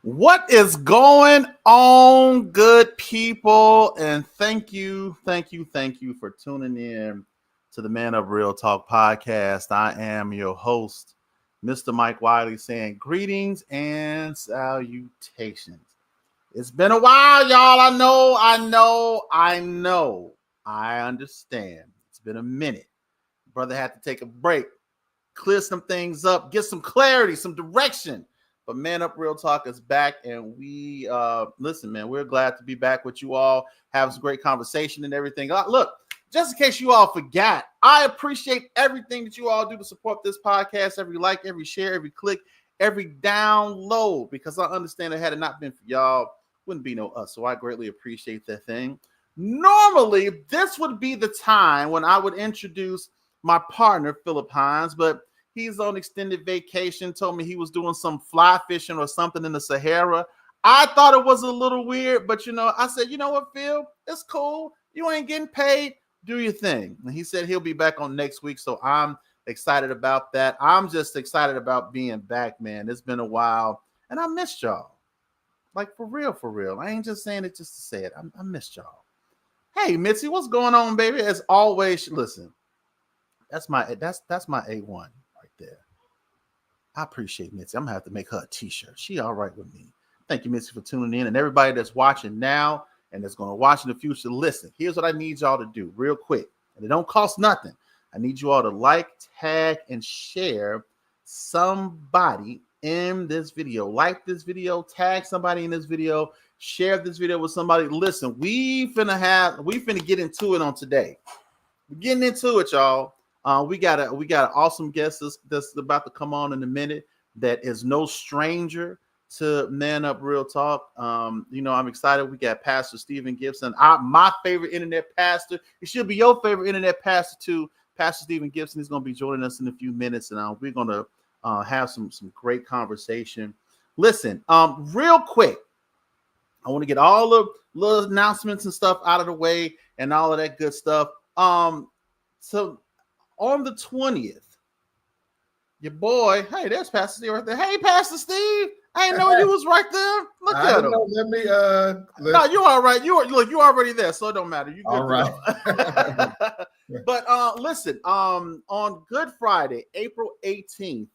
What is going on, good people? And thank you for tuning in to the Man of Real Talk podcast. I am your host, Mr. Mike Wiley, saying greetings and salutations. It's been a while, y'all. I understand. It's been a minute. Brother had to take a break, clear some things up, get some clarity, some direction. But Man Up Real Talk is back, and we listen, man, we're glad to be back with you all, have some great conversation and everything. Look, just in case you all forgot, I appreciate everything that you all do to support this podcast, every like, every share, every click, every download, because I understand that had it not been for y'all, wouldn't be no us. So I greatly appreciate that thing. Normally, this would be the time when I would introduce my partner, Philip Hines, but he's on extended vacation, told me he was doing some fly fishing or something in the Sahara. I thought it was a little weird, but I said, you know what, Phil? It's cool. You ain't getting paid. Do your thing. And he said he'll be back on next week, so I'm excited about that. I'm just excited about being back, man. It's been a while, and I missed y'all. Like, for real. I ain't just saying it just to say it. I missed y'all. Hey, Mitzi, what's going on, baby? As always, listen, that's my A1 right there. I appreciate Mitzi. I'm gonna have to make her a t-shirt. She all right with me. Thank you, Mitzi, for tuning in. And everybody that's watching now and that's going to watch in the future, listen, here's what I need y'all to do real quick. And it don't cost nothing. I need you all to like, tag, and share somebody in this video. Like this video, tag somebody in this video, share this video with somebody. Listen, we finna get into it on today. We're getting into it, y'all. We got an awesome guest that's about to come on in a minute that is no stranger to Man Up Real Talk. I'm excited. We got Pastor Steven Gibson, my favorite internet pastor. It should be your favorite internet pastor too. Pastor Steven Gibson is going to be joining us in a few minutes, and we're going to have some great conversation. Listen, real quick, I want to get all the little announcements and stuff out of the way and all of that good stuff. So on the 20th, your boy, hey, there's Pastor Steve right there. Hey, Pastor Steve, I didn't know you was right there. Look at him. Let me. No, you all right. You already there, so it don't matter. You good all right. But listen, on Good Friday, April 18th,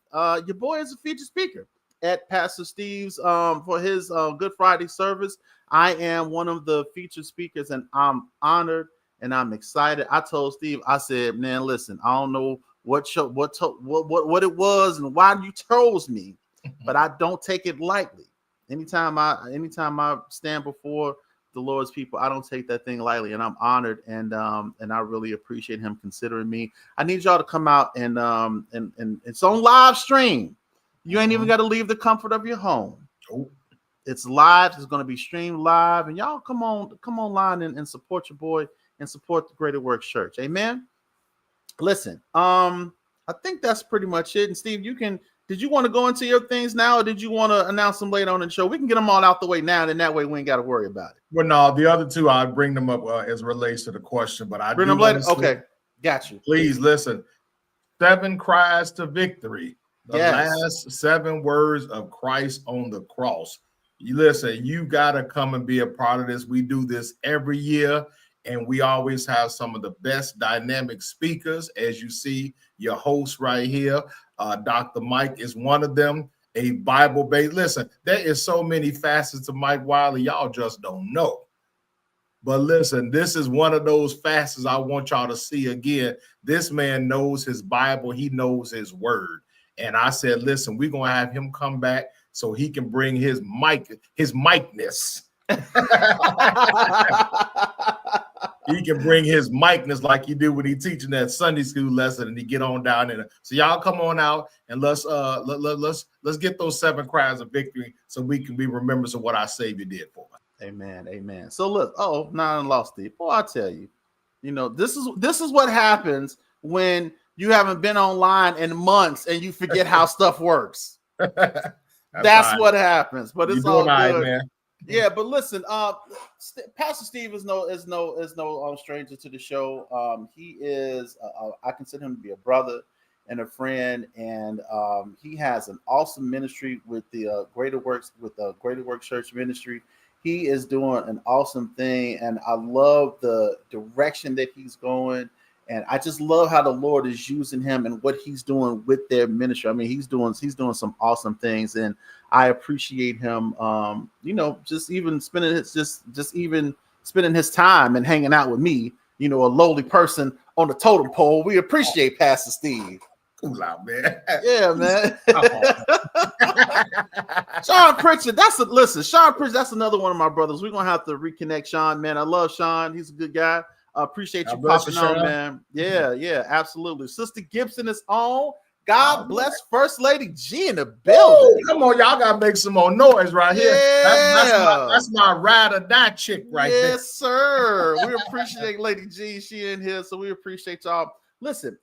your boy is a featured speaker at Pastor Steve's for his Good Friday service. I am one of the featured speakers, and I'm honored. And I'm excited. I told Steve, I said, man, listen, I don't know what it was and why you chose me, but I don't take it lightly. Anytime I stand before the Lord's people, I don't take that thing lightly, and I'm honored, and I really appreciate him considering me. I need y'all to come out and it's on live stream. You ain't even got to leave the comfort of your home. Oh. It's live. It's going to be streamed live, and y'all come online and support your boy and support the Greater Works Church. Amen. Listen, I think that's pretty much it. And Steve, did you want to go into your things now, or did you want to announce them later on in the show? We can get them all out the way now, and that way we ain't got to worry about it. Well, no, the other two, I'll bring them up as it relates to the question, but I bring them later. Okay, got you. Please listen. 7 cries to victory. The last 7 words of Christ on the cross. You listen, you got to come and be a part of this. We do this every year. And we always have some of the best dynamic speakers. As you see, your host right here, Dr. Mike is one of them, a Bible-based. Listen, there is so many facets of Mike Wiley, y'all just don't know. But listen, this is one of those facets I want y'all to see again. This man knows his Bible. He knows his word. And I said, listen, we're going to have him come back so he can bring his micness. He can bring his micness like he do when he teaching that Sunday school lesson, and he get on down there. So y'all come on out and let's get those 7 cries of victory so we can be remembrance of what our Savior did for us. Amen. So look, now I lost it. Boy, I tell you, this is what happens when you haven't been online in months and you forget how stuff works. That's what happens. But it's all good, right, man. Yeah, but listen, Pastor Steve is no stranger to the show. He is, I consider him to be a brother, and a friend, and he has an awesome ministry with the Greater Works Church Ministry. He is doing an awesome thing, and I love the direction that he's going. And I just love how the Lord is using him and what he's doing with their ministry. I mean, he's doing some awesome things, and I appreciate him. Just even spending his time and hanging out with me. A lowly person on the totem pole. We appreciate Pastor Steve. Cool out, man. Yeah, man. Sean Pritchard. Sean Pritchard. That's another one of my brothers. We're gonna have to reconnect, Sean. Man, I love Sean. He's a good guy. I appreciate you popping on, man. Yeah, absolutely. Sister Gibson is on. God bless First Lady G in the building. Come on, y'all gotta make some more noise right here. That's my ride or die chick right there. Yes, sir. We appreciate Lady G. She in here, so we appreciate y'all. Listen,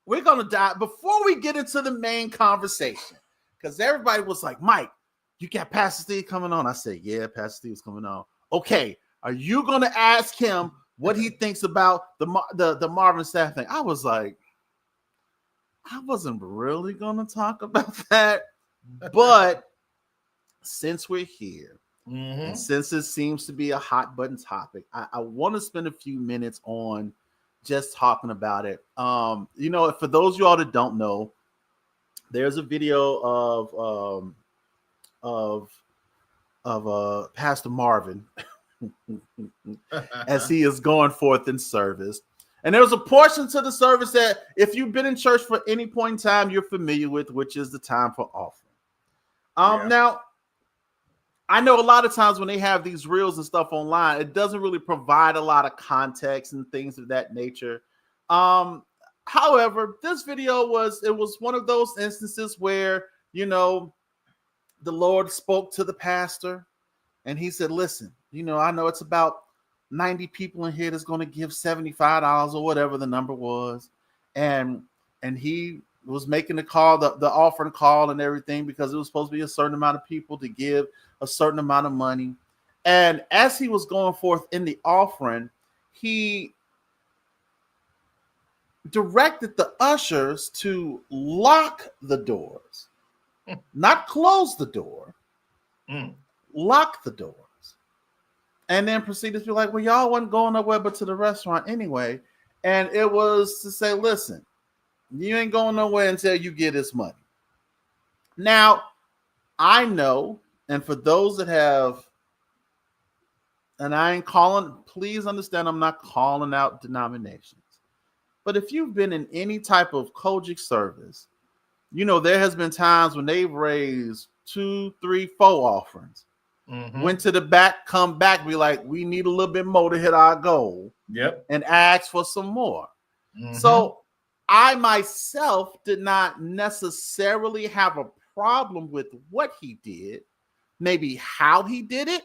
we're gonna dive before we get into the main conversation, because everybody was like, Mike, you got Pastor Steve coming on. I said, yeah, Pastor Steve's coming on. Okay. Are you going to ask him what he thinks about the Marvin Sapp thing? I was like, I wasn't really going to talk about that. But since we're here, and since it seems to be a hot button topic, I want to spend a few minutes on just talking about it. For those of you all that don't know, there's a video of Pastor Marvin as he is going forth in service. And there's a portion to the service that if you've been in church for any point in time, you're familiar with, which is the time for offering. Now, I know a lot of times when they have these reels and stuff online, it doesn't really provide a lot of context and things of that nature. However, this video was one of those instances where, the Lord spoke to the pastor and he said, listen, I know it's about 90 people in here that's going to give $75 or whatever the number was. And he was making the call, the offering call and everything, because it was supposed to be a certain amount of people to give a certain amount of money. And as he was going forth in the offering, he directed the ushers to lock the doors, not close the door, lock the doors. And then proceeded to be like, well, y'all wasn't going nowhere but to the restaurant anyway. And it was to say, listen, you ain't going nowhere until you get this money. Now, I know, and for those that have, and I ain't calling, please understand, I'm not calling out denominations. But if you've been in any type of Kojic service, there has been times when they've raised 2, 3, 4 offerings. Went to the back, come back, be like, we need a little bit more to hit our goal. Yep. And ask for some more. So I myself did not necessarily have a problem with what he did, maybe how he did it.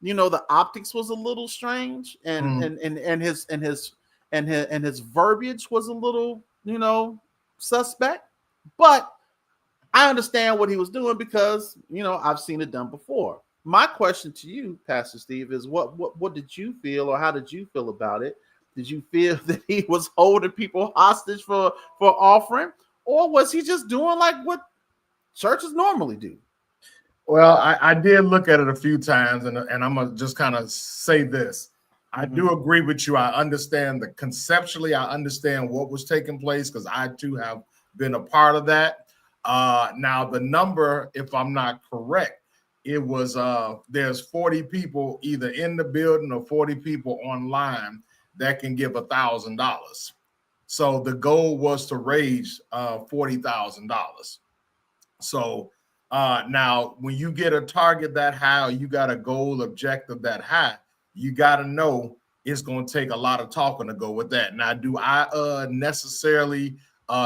The optics was a little strange, and his verbiage was a little, suspect. But I understand what he was doing because, I've seen it done before. My question to you, Pastor Steve, is what did you feel, or how did you feel about it? Did you feel that he was holding people hostage for offering, or was he just doing like what churches normally do? Well, I did look at it a few times, and I'm gonna just kind of say this. I do agree with you. I understand conceptually, I understand what was taking place, because I too have been a part of that. Now the number, if I'm not correct, it was there's 40 people either in the building or 40 people online that can give $1,000. So the goal was to raise $40,000. So now when you get a target that high, or you got a goal objective that high, you got to know it's going to take a lot of talking to go with that. Now, do I necessarily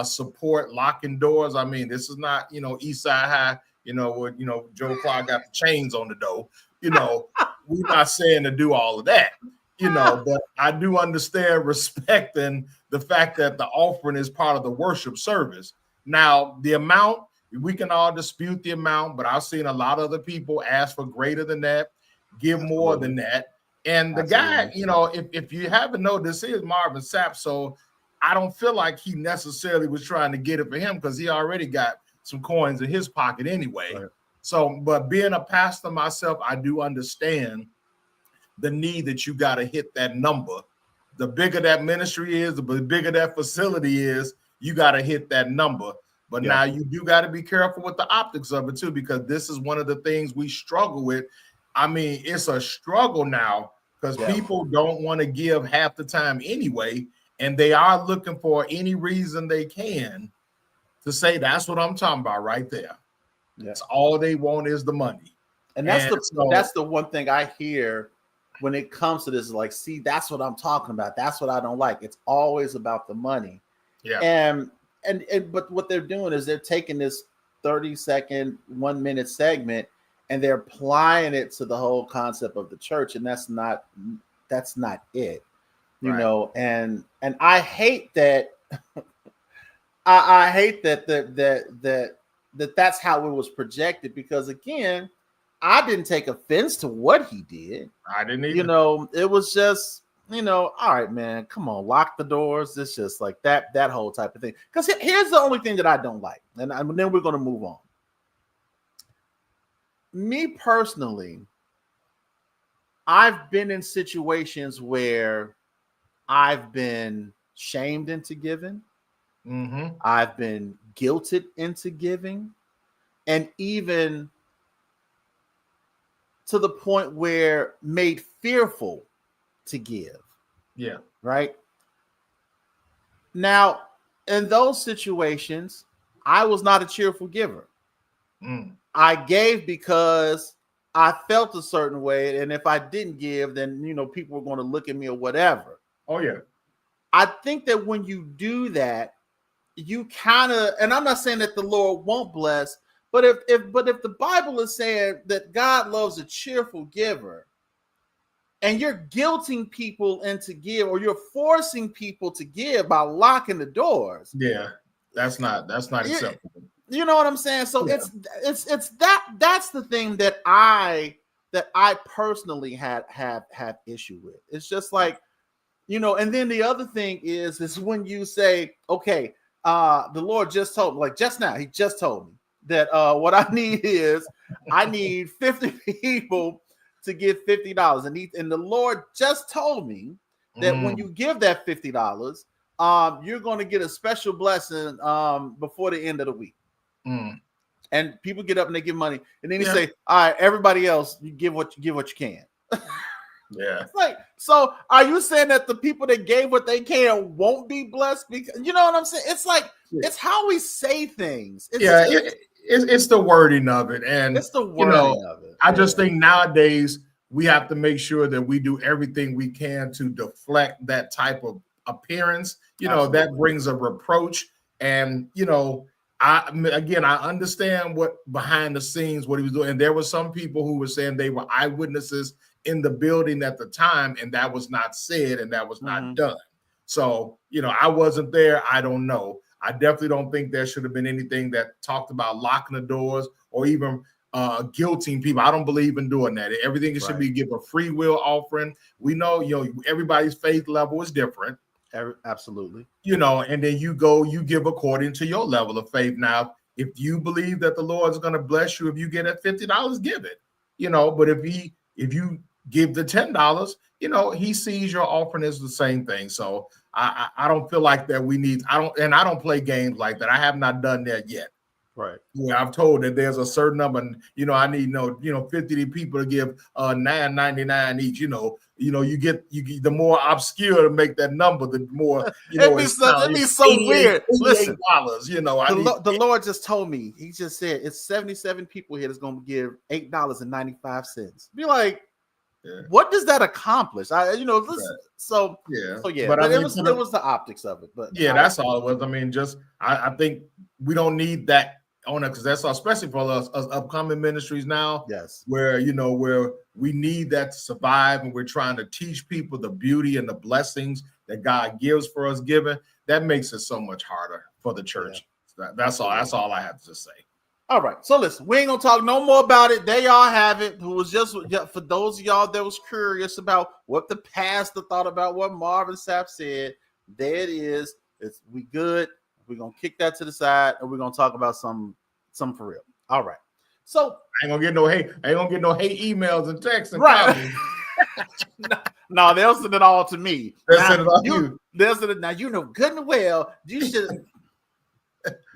support locking doors? I mean, this is not, East Side High, where, Joe Clark got the chains on the door. We're not saying to do all of that, but I do understand respecting the fact that the offering is part of the worship service. Now, the amount, we can all dispute the amount, but I've seen a lot of other people ask for greater than that, give more than that. And the guy, if you haven't noticed, this is Marvin Sapp. So I don't feel like he necessarily was trying to get it for him because he already got some coins in his pocket anyway. Right. So, but being a pastor myself, I do understand the need that you got to hit that number. The bigger that ministry is, the bigger that facility is, you got to hit that number. But now you do got to be careful with the optics of it too, because this is one of the things we struggle with. I mean, it's a struggle now because people don't want to give half the time anyway, and they are looking for any reason they can to say that's what I'm talking about right there. That's all they want is the money. And that's the one thing I hear when it comes to this, like, see, that's what I'm talking about. That's what I don't like. It's always about the money. Yeah. And but what they're doing is they're taking this 30-second, 1 minute segment and they're applying it to the whole concept of the church. And that's not it, you know, and I hate that. I hate that that's how it was projected, because again, I didn't take offense to what he did. I didn't either. You know, it was just, you know, all right, man, come on, lock the doors. It's just like that whole type of thing. Because here's the only thing that I don't like, and then we're going to move on. Me personally, I've been in situations where I've been shamed into giving. Mm-hmm. I've been guilted into giving, and even to the point where made fearful to give. Yeah. Right. Now, in those situations, I was not a cheerful giver. I gave because I felt a certain way, and if I didn't give, then, you know, people were going to look at me or whatever. Oh yeah. I think that when you do that, you kind of, and I'm not saying that the Lord won't bless, but if the Bible is saying that God loves a cheerful giver, and you're guilting people into give, or you're forcing people to give by locking the doors, that's not acceptable. You know what I'm saying? So it's that's the thing that I personally have issue with. It's just like, you know, and then the other thing is when you say, okay, the Lord just told me, like just now, he just told me that what I need is I need 50 people to give $50. And the Lord just told me that when you give that $50, you're going to get a special blessing before the end of the week. And people get up and they give money, and then he say, all right, everybody else, you give what you can. It's like, so are you saying that the people that gave what they can won't be blessed? Because, you know what I'm saying? It's like, it's how we say things. It's the wording of it. And it's the wording of it. I just think nowadays we have to make sure that we do everything we can to deflect that type of appearance. You know, that brings a reproach. And, you know, I understand what behind the scenes, what he was doing. And there were some people who were saying they were eyewitnesses in the building at the time, and that was not said and that was not done. So, you know, I wasn't there. I don't know. I definitely don't think there should have been anything that talked about locking the doors or even guilting people. I don't believe in doing that. Everything should be give a free will offering. We know, you know, everybody's faith level is different. Absolutely. You know, and then you give according to your level of faith. Now, if you believe that the Lord is going to bless you, if you get at $50, give it, you know, but if you give the $10, you know, he sees your offering as the same thing. So I don't feel like that I don't play games like that. I have not done that yet. Right. Where I've told that there's a certain number, and, you know, I need 50 people to give $9.99 each. You get the more obscure to make that number, the more, you know, it'd be so weird. Listen, $88, you know, the Lord just told me, he just said it's 77 people here that's going to give $8.95. Be like, what does that accomplish? So yeah. But it was the optics of it. But that's all it was. I mean, just I think we don't need that on it, because that's especially for us upcoming ministries now. Yes, where we need that to survive, and we're trying to teach people the beauty and the blessings that God gives for us giving. That makes it so much harder for the church. That's all. That's all I have to say. All right, so listen, we ain't gonna talk no more about it. There y'all have it. Who was just for those of y'all that was curious about what the pastor thought about what Marvin Sapp said. There it is. We good. We're gonna kick that to the side, and we're gonna talk about some for real. All right. So I ain't gonna get no hate. I ain't gonna get no hate emails and texts and right. comments. No, they'll send it all to me. They'll send it all to you. They'll send it now. You know good and well. You should.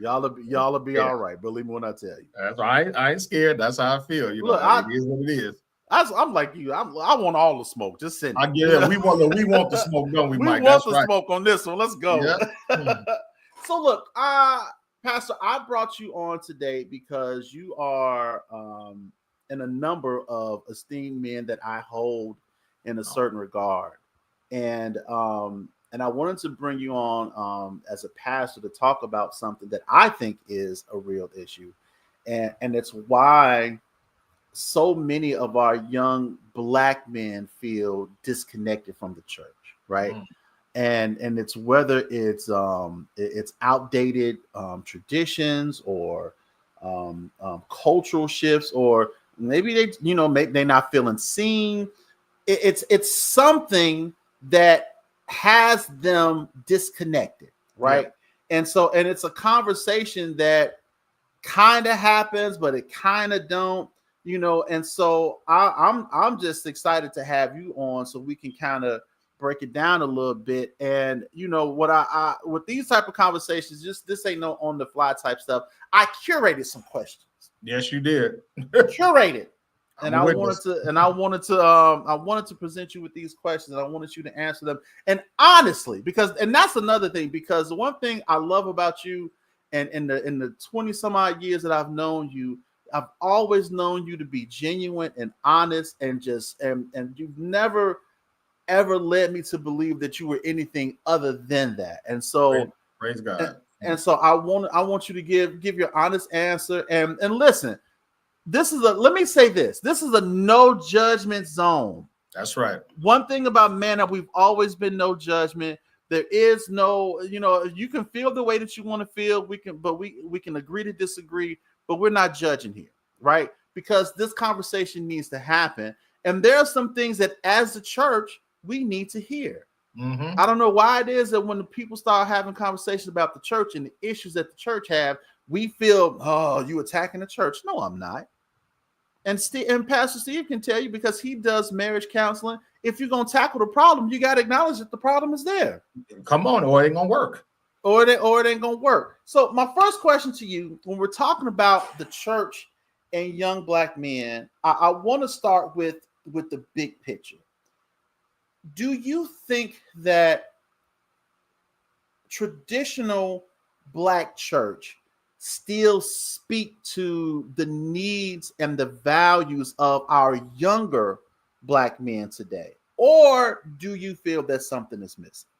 Y'all will be all right. Believe me when I tell you. That's right. I ain't scared. That's how I feel. You know, it is what it is. I'm like you. I want all the smoke. Just send it. I get it. We want the smoke, don't we, Mike? We want the smoke on this one. Let's go. Yeah. So look, Pastor, I brought you on today because you are in a number of esteemed men that I hold in a certain regard, and I wanted to bring you on as a pastor to talk about something that I think is a real issue, and it's why so many of our young Black men feel disconnected from the church, right? And it's whether it's outdated traditions or cultural shifts, or maybe they're not feeling seen. It's something that has them disconnected, right? Yeah. And it's a conversation that kind of happens, but it kind of don't. And so I'm just excited to have you on so we can kind of break it down a little bit. And what I with these type of conversations, just this ain't no on the fly type stuff. I curated some questions. Yes, you did. Curated. And I wanted to present you with these questions, and I wanted you to answer them. And honestly, and that's another thing, because the one thing I love about you, and in the 20 some odd years that I've known you, I've always known you to be genuine and honest, and you've never ever led me to believe that you were anything other than that. And so praise God. And so I want you to give your honest answer, and listen, let me say this is a no judgment zone. That's right. One thing about man that we've always been no judgment. There is no, you can feel the way that you want to feel. We can agree to disagree, but we're not judging here, right? Because this conversation needs to happen. And there are some things that as the church, we need to hear. Mm-hmm. I don't know why it is that when the people start having conversations about the church and the issues that the church have, we feel, oh, you attacking the church. No, I'm not. And Pastor Steve can tell you, because he does marriage counseling, if you're going to tackle the problem, you got to acknowledge that the problem is there. Come on, or it ain't going to work. Or it ain't going to work. So my first question to you, when we're talking about the church and young Black men, I want to start with the big picture. Do you think that traditional Black church still speak to the needs and the values of our younger Black men today? Or do you feel that something is missing?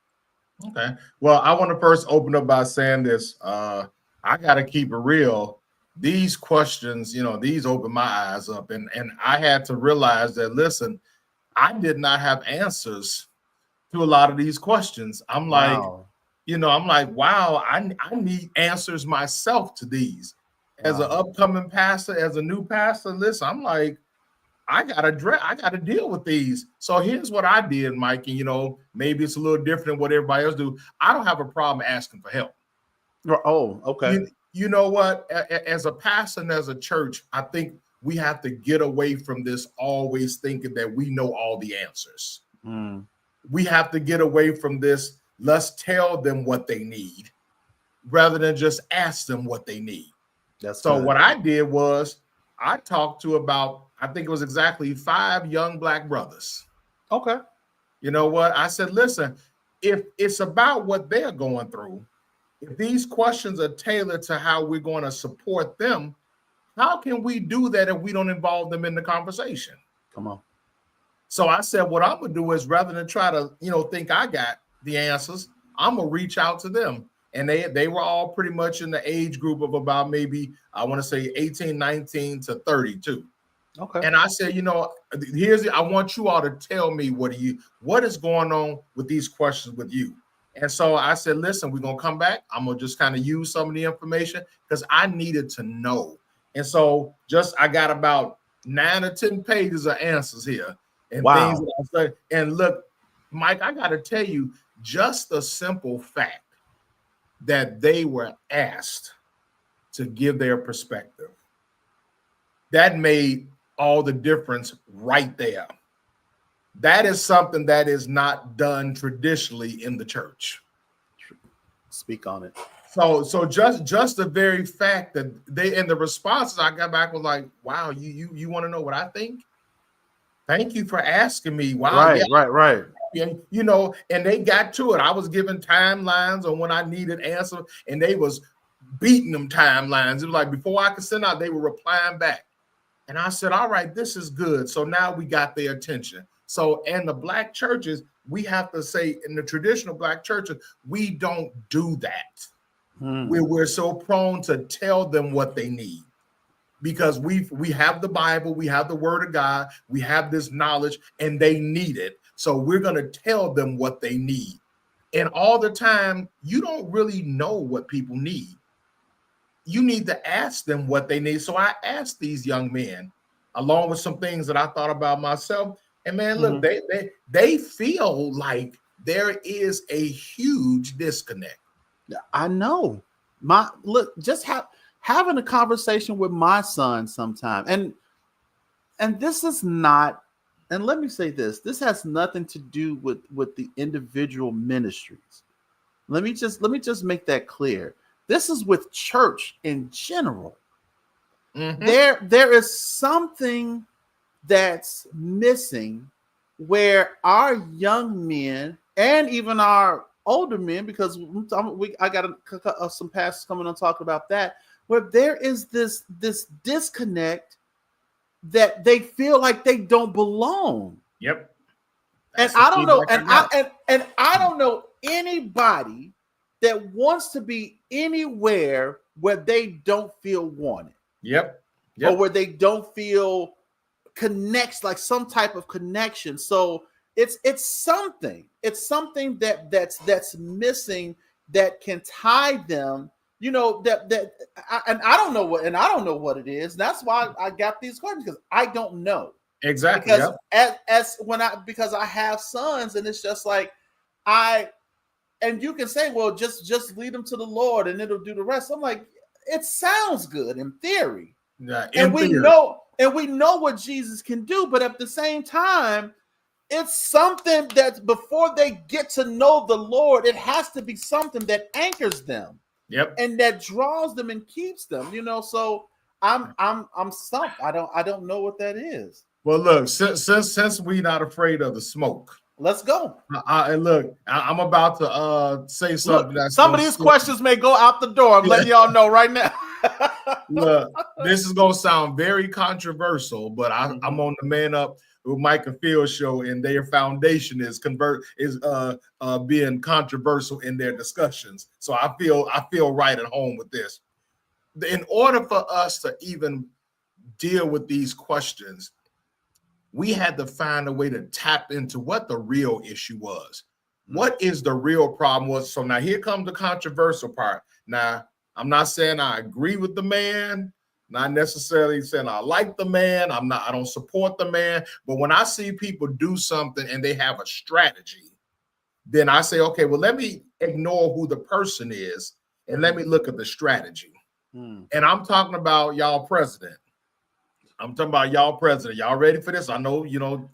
Okay. Well, I want to first open up by saying this. I got to keep it real. These questions, these open my eyes up. And I had to realize that, listen, I did not have answers to a lot of these questions. I'm like, wow, I need answers myself to these. As an upcoming pastor, as a new pastor, listen, I'm like, I gotta deal with these. So here's what I did, Mike. And maybe it's a little different than what everybody else do. I don't have a problem asking for help. Oh, okay. You know what? As a pastor and as a church, I think we have to get away from this always thinking that we know all the answers. We have to get away from this. Let's tell them what they need rather than just ask them what they need. What I did was I talked to about, I think it was exactly 5 young Black brothers. Okay. You know what? I said, listen, if it's about what they're going through, if these questions are tailored to how we're going to support them, how can we do that if we don't involve them in the conversation? Come on. So I said, what I'm going to do is, rather than try to, think I got the answers, I'm going to reach out to them. And they were all pretty much in the age group of about maybe, I want to say 18, 19 to 32. Okay. And I said, I want you all to tell me what is going on with these questions with you. And so I said, listen, we're going to come back. I'm going to just kind of use some of the information because I needed to know. And so I got about 9 or 10 pages of answers here and things that I said. And look, Mike, I got to tell you, just a simple fact that they were asked to give their perspective. That made all the difference right there. That is something that is not done traditionally in the church. Speak on it. So just the very fact that they, and the responses I got back was like, wow, you want to know what I think? Thank you for asking me. Wow, Right. And, and they got to it. I was giving timelines on when I needed answers, and they was beating them timelines. It was like before I could send out, they were replying back. And I said, all right, this is good. So now we got their attention. So in the Black churches, we have to say, in the traditional Black churches, we don't do that. We're so prone to tell them what they need, because we have the Bible, we have the Word of God, we have this knowledge, and they need it. So we're going to tell them what they need. And all the time, you don't really know what people need. You need to ask them what they need. So I asked these young men, along with some things that I thought about myself. And man, look, they feel like there is a huge disconnect. I know. Having a conversation with my son sometime, and this is not, and let me say this has nothing to do with the individual ministries. Let me just make that clear. This is with church in general. There is something that's missing where our young men and even our older men, because I got some pastors coming on talk about that, where there is this disconnect that they feel like they don't belong. Yep. And I don't know, and I don't know anybody that wants to be anywhere where they don't feel wanted. Yep. Or where they don't feel connects, like some type of connection. So it's something that's missing that can tie them, and I don't know what it is. That's why I got these questions, because I don't know. Exactly. Because I have sons, and it's just like and you can say, well, just lead them to the Lord and it'll do the rest. I'm like, it sounds good in theory. Yeah, we know what Jesus can do, but at the same time, it's something that before they get to know the Lord, it has to be something that anchors them. Yep. And that draws them and keeps them, So I'm stumped. I don't know what that is. Well, look, since we're not afraid of the smoke, let's go. I'm about to say something. Look, some of these questions may go out the door. I'm letting y'all know right now. Look, this is gonna sound very controversial, but I'm on the Man Up with Mike and Phil show, and their foundation is being controversial in their discussions. So I feel right at home with this. In order for us to even deal with these questions, we had to find a way to tap into what the real issue was. What is the real problem was. So now here comes the controversial part. Now, I'm not saying I agree with the man, not necessarily saying I like the man. I don't support the man. But when I see people do something and they have a strategy, then I say, okay, well, let me ignore who the person is and let me look at the strategy. And I'm talking about y'all president. Y'all ready for this? I know,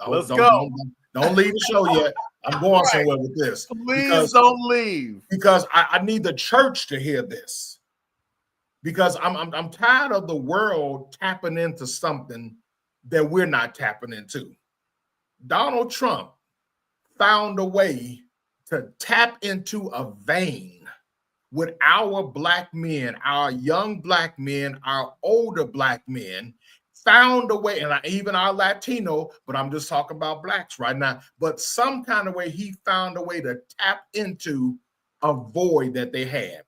Let's go. Don't leave the show yet. I'm going somewhere with this. Please don't leave. Because I need the church to hear this. Because I'm tired of the world tapping into something that we're not tapping into. Donald Trump found a way to tap into a vein with our Black men, our young Black men, our older Black men, found a way, and even our Latino, but I'm just talking about Blacks right now, but some kind of way he found a way to tap into a void that they had.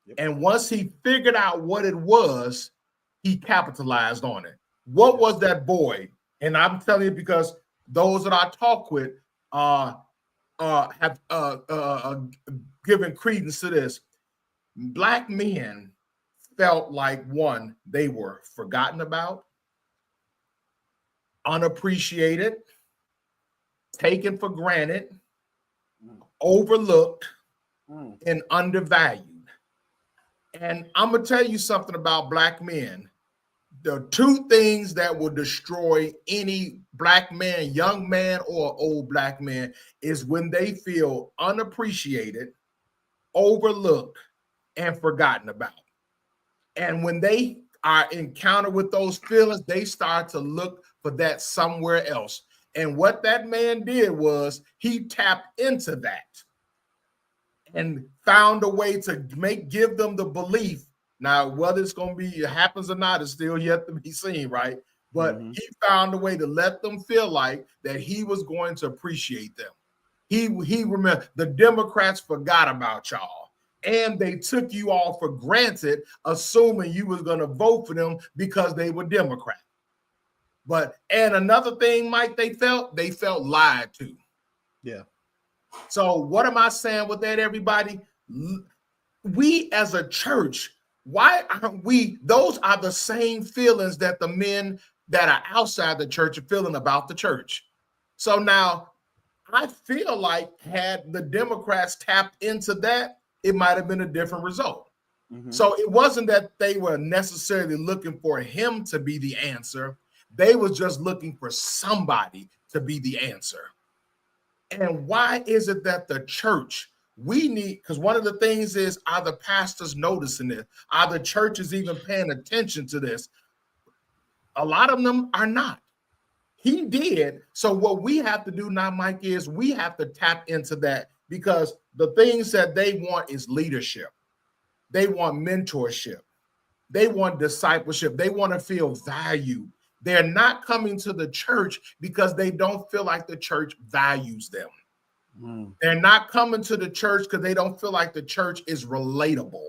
Yep. And once he figured out what it was, he capitalized on it. What was that void? And I'm telling you, because those that I talk with have given credence to this. Black men felt like, one, they were forgotten about, unappreciated, taken for granted, overlooked, and undervalued. And I'm going to tell you something about black men. The two things that will destroy any black man, young man or old black man, is when they feel unappreciated, overlooked, and forgotten about. And when they are encountered with those feelings, they start to look for that somewhere else. And what that man did was he tapped into that and found a way to give them the belief. Now, whether it's going to be it happens or not is still yet to be seen, right? But he found a way to let them feel like that he was going to appreciate them. He remember the Democrats forgot about y'all, and they took you all for granted, assuming you was going to vote for them because they were Democrat. And another thing, Mike, they felt lied to. Yeah. So what am I saying with that, everybody? We as a church, why aren't we? Those are the same feelings that the men that are outside the church are feeling about the church. So now I feel like had the Democrats tapped into that, it might have been a different result. So it wasn't that they were necessarily looking for him to be the answer. They was just looking for somebody to be the answer. And why is it that the church, we need, because one of the things is, are the pastors noticing this? Are the churches even paying attention to this? A lot of them are not. He did. So what we have to do now, Mike, is we have to tap into that, because the things that they want is leadership. They want mentorship. They want discipleship. They want to feel valued. They're not coming to the church because they don't feel like the church values them. They're not coming to the church because they don't feel like the church is relatable.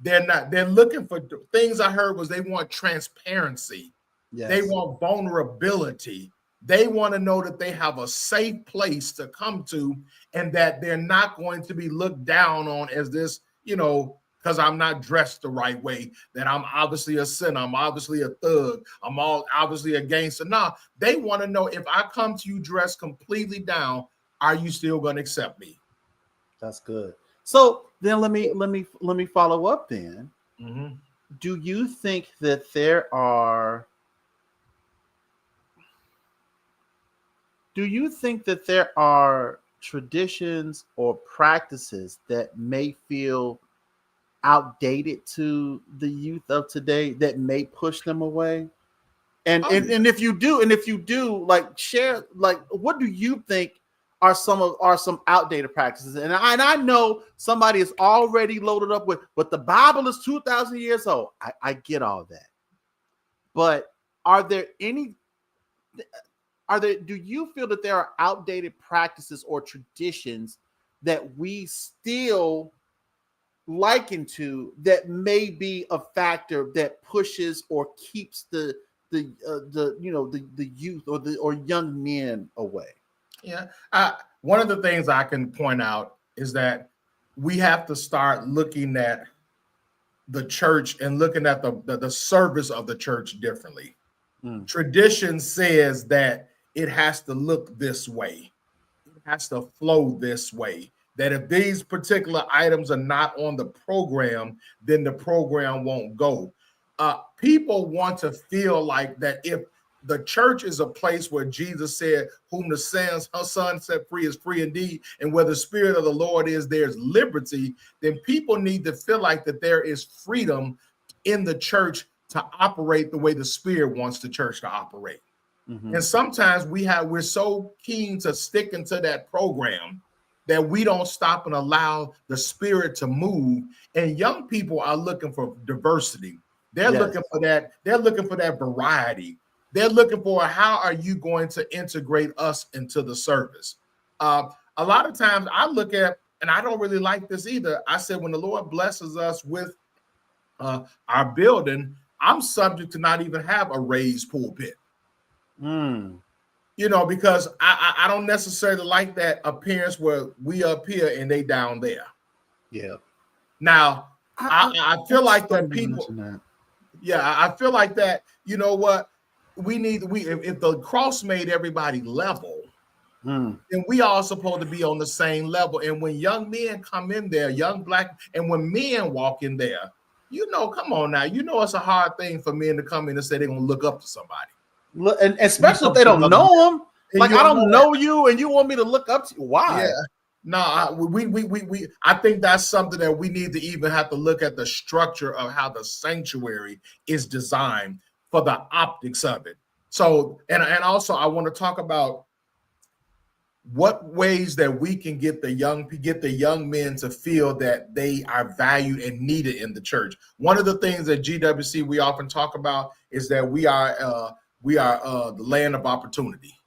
They're not. They're looking for things. I heard was they want transparency. Yes. They want vulnerability. They want to know that they have a safe place to come to, and that they're not going to be looked down on as this, because I'm not dressed the right way, that I'm obviously a sinner, I'm obviously a thug, I'm obviously a gangster. No, they want to know, if I come to you dressed completely down, are you still going to accept me? That's good. So then let me follow up then. Do you think that there are traditions or practices that may feel outdated to the youth of today that may push them away? And if you do, like, share, like, what do you think are some outdated practices? And I know somebody is already loaded up with, but the Bible is 2,000 years old. I get all that, but do you feel that there are outdated practices or traditions that we still liken to that may be a factor that pushes or keeps the youth or young men away? Yeah. One of the things I can point out is that we have to start looking at the church and looking at the service of the church differently. Tradition says that it has to look this way. It has to flow this way. That if these particular items are not on the program, then the program won't go. People want to feel like that if the church is a place where Jesus said, whom the Son set free is free indeed, and where the Spirit of the Lord is, there's liberty, then people need to feel like that there is freedom in the church to operate the way the Spirit wants the church to operate. And sometimes we're so keen to stick into that program that we don't stop and allow the Spirit to move. And young people are looking for diversity. They're looking for that. They're looking for that variety. They're looking for, how are you going to integrate us into the service? A lot of times I look at, and I don't really like this either, I said, when the Lord blesses us with our building, I'm subject to not even have a raised pulpit. Because I don't necessarily like that appearance where we up here and they down there. Yeah. Now, I feel like that people, I feel like that, you know what, if the cross made everybody level, then we all supposed to be on the same level. And when young men come in there, young black, and when men walk in there, come on now, it's a hard thing for men to come in and say they're going to look up to somebody. And especially if they don't know them. Like, I don't know you and you want me to look up to you. Why? Yeah. No, I think that's something that we need to even have to look at the structure of how the sanctuary is designed for the optics of it. So, and also I want to talk about what ways that we can get the young men to feel that they are valued and needed in the church. One of the things that GWC we often talk about is that we are the land of opportunity.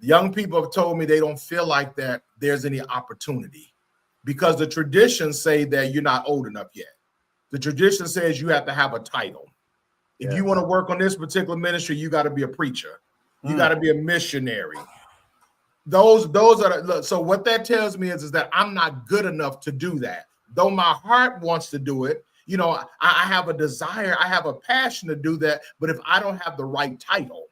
Young people have told me they don't feel like that there's any opportunity because the traditions say that you're not old enough yet. The tradition says you have to have a title. If you want to work on this particular ministry, you got to be a preacher. You got to be a missionary. Those are so what that tells me is that I'm not good enough to do that. Though my heart wants to do it, I have a desire, I have a passion to do that. But if I don't have the right title,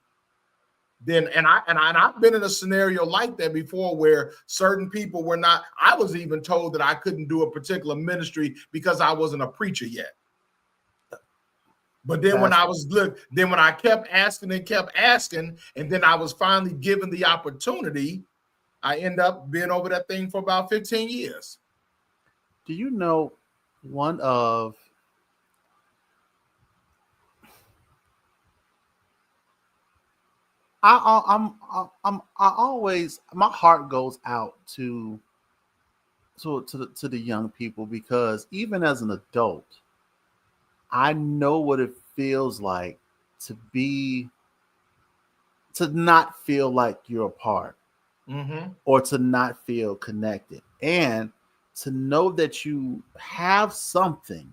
then I've been in a scenario like that before where certain people were not. I was even told that I couldn't do a particular ministry because I wasn't a preacher yet. But then when I kept asking, and then I was finally given the opportunity, I end up being over that thing for about 15 years. Do you know one of I'm always, my heart goes out to the young people, because even as an adult, I know what it feels like to not feel like you're a part, or to not feel connected, and to know that you have something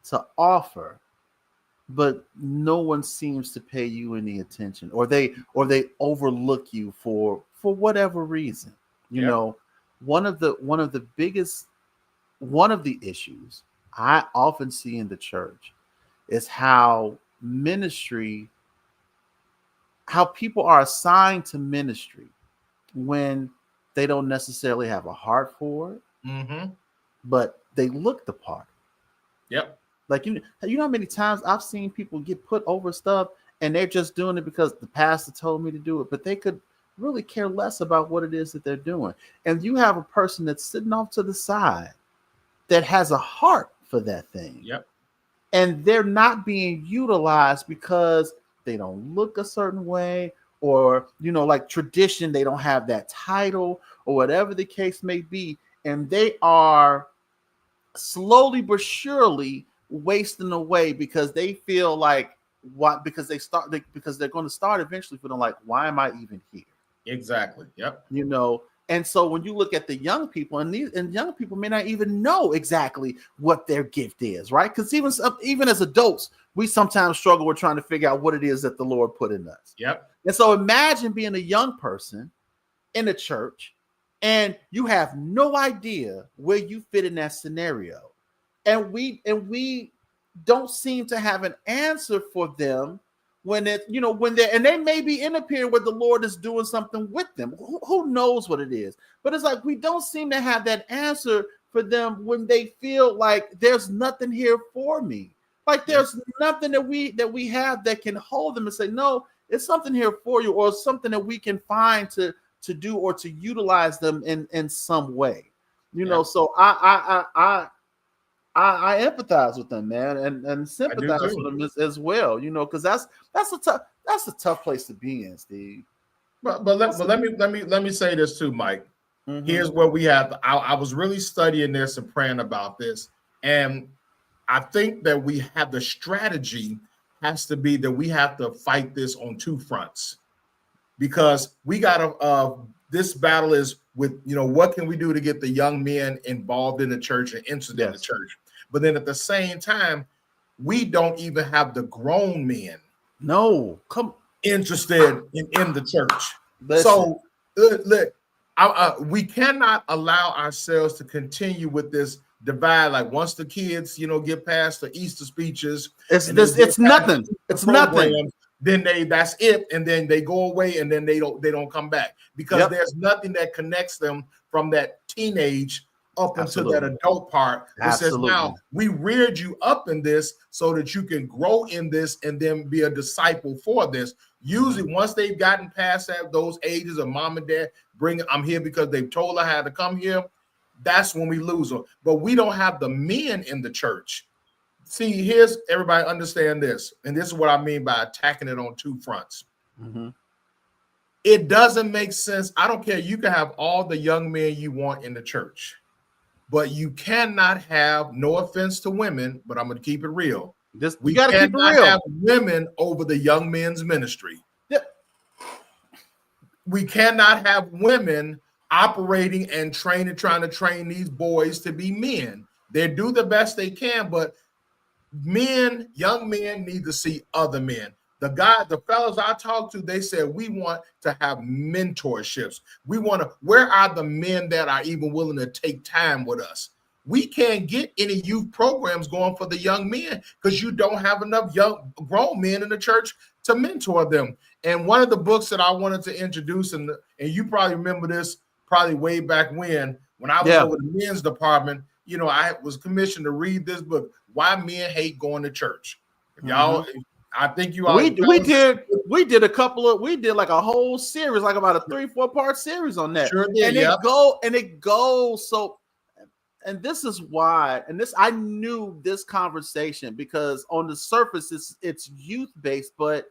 to offer, but no one seems to pay you any attention, or they overlook you for whatever reason. One of the issues I often see in the church is how people are assigned to ministry when they don't necessarily have a heart for it, but they look the part. Yep. Like, you know how many times I've seen people get put over stuff and they're just doing it because the pastor told me to do it, but they could really care less about what it is that they're doing. And you have a person that's sitting off to the side that has a heart for that thing. Yep. And they're not being utilized because they don't look a certain way, or, like tradition, they don't have that title, or whatever the case may be. And they are slowly but surely wasting away because they feel like because they're going to start eventually feeling like, why am I even here? Exactly. Yep. And so when you look at the young people, and young people may not even know exactly what their gift is, right? Because even as adults, we sometimes struggle with trying to figure out what it is that the Lord put in us. Yep. And so imagine being a young person in a church and you have no idea where you fit in that scenario. And we don't seem to have an answer for them when they may be in a period where the Lord is doing something with them. Who knows what it is? But it's like we don't seem to have that answer for them when they feel like there's nothing here for me. Like there's nothing that we have that can hold them and say, no, it's something here for you, or something that we can find to do or to utilize them in some way. So I empathize with them, man, and sympathize with them as well, because that's a tough place to be in, Steve. But let me say this too, Mike. Here's where we have. I was really studying this and praying about this, and I think that we have the strategy has to be that we have to fight this on two fronts, because we got this battle is with, what can we do to get the young men involved in the church and interested in the church? But then at the same time, we don't even have the grown men interested in the church. Listen. So look, we cannot allow ourselves to continue with this divide. Like once the kids, get past the Easter speeches, it's nothing. It's nothing. then that's it, and then they go away, and then they don't come back, because there's nothing that connects them from that teenage up into that adult part. It says, now we reared you up in this so that you can grow in this and then be a disciple for this. Usually once they've gotten past those ages of mom and dad I'm here because they've told I had to come here, that's when we lose them. But we don't have the men in the church. See, everybody understand this, and this is what I mean by attacking it on two fronts. It doesn't make sense. I don't care. You can have all the young men you want in the church, but you cannot have, no offense to women, but I'm going to keep it real. We got to keep it real. Have women over the young men's ministry. We cannot have women operating and trying to train these boys to be men. They do the best they can, but young men need to see other men. The fellas I talked to, they said, we want to have mentorships. Where are the men that are even willing to take time with us? We can't get any youth programs going for the young men because you don't have enough young grown men in the church to mentor them. And one of the books that I wanted to introduce, and you probably remember this probably way back when I was over the men's department, I was commissioned to read this book, Why Men Hate Going to Church. Y'all, I think you all we did like a whole series, like about a 3-4 part series on that. Sure did, it goes so, and this is why, I knew this conversation because on the surface it's youth based, but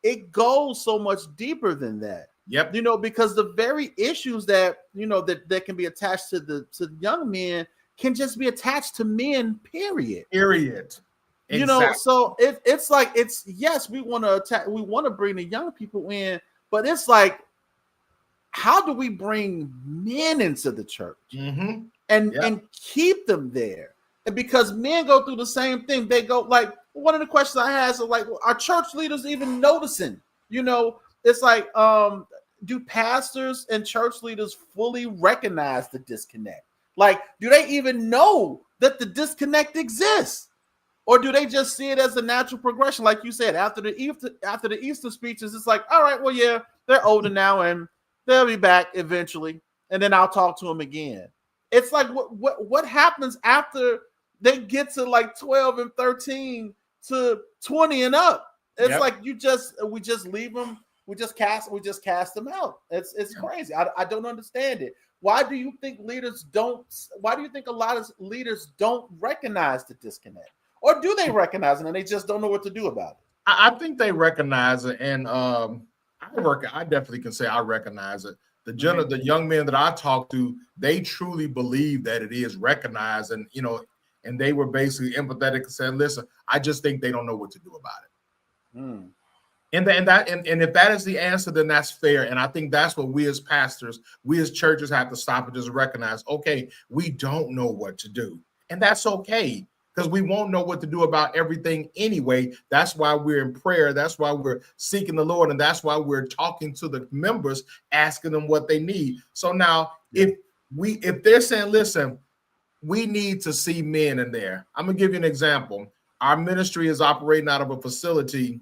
it goes so much deeper than that. Yep. Because the very issues that that can be attached to young men can just be attached to men, period. Exactly. So it's yes, we want to bring the young people in, but it's like, how do we bring men into the church and keep them there? And because men go through the same thing, they go, like, one of the questions I had is like, are church leaders even noticing? It's like, do pastors and church leaders fully recognize the disconnect? Like, do they even know that the disconnect exists? Or do they just see it as a natural progression? Like you said, after the Easter speeches, it's like, all right, well, yeah, they're older now and they'll be back eventually. And then I'll talk to them again. It's like, what happens after they get to like 12 and 13 to 20 and up? It's like, we just leave them. We just cast them out. It's crazy. I don't understand it. Why do you think a lot of leaders don't recognize the disconnect? Or do they recognize it and they just don't know what to do about it? I think they recognize it, and I definitely can say I recognize it. The young men that I talked to, they truly believe that it is recognized, and and they were basically empathetic and said, "Listen, I just think they don't know what to do about it." And if that is the answer, then that's fair. And I think that's what we as pastors, we as churches have to stop and just recognize, okay, we don't know what to do. And that's okay, because we won't know what to do about everything anyway. That's why we're in prayer. That's why we're seeking the Lord. And that's why we're talking to the members, asking them what they need. So now if they're saying, listen, we need to see men in there. I'm going to give you an example. Our ministry is operating out of a facility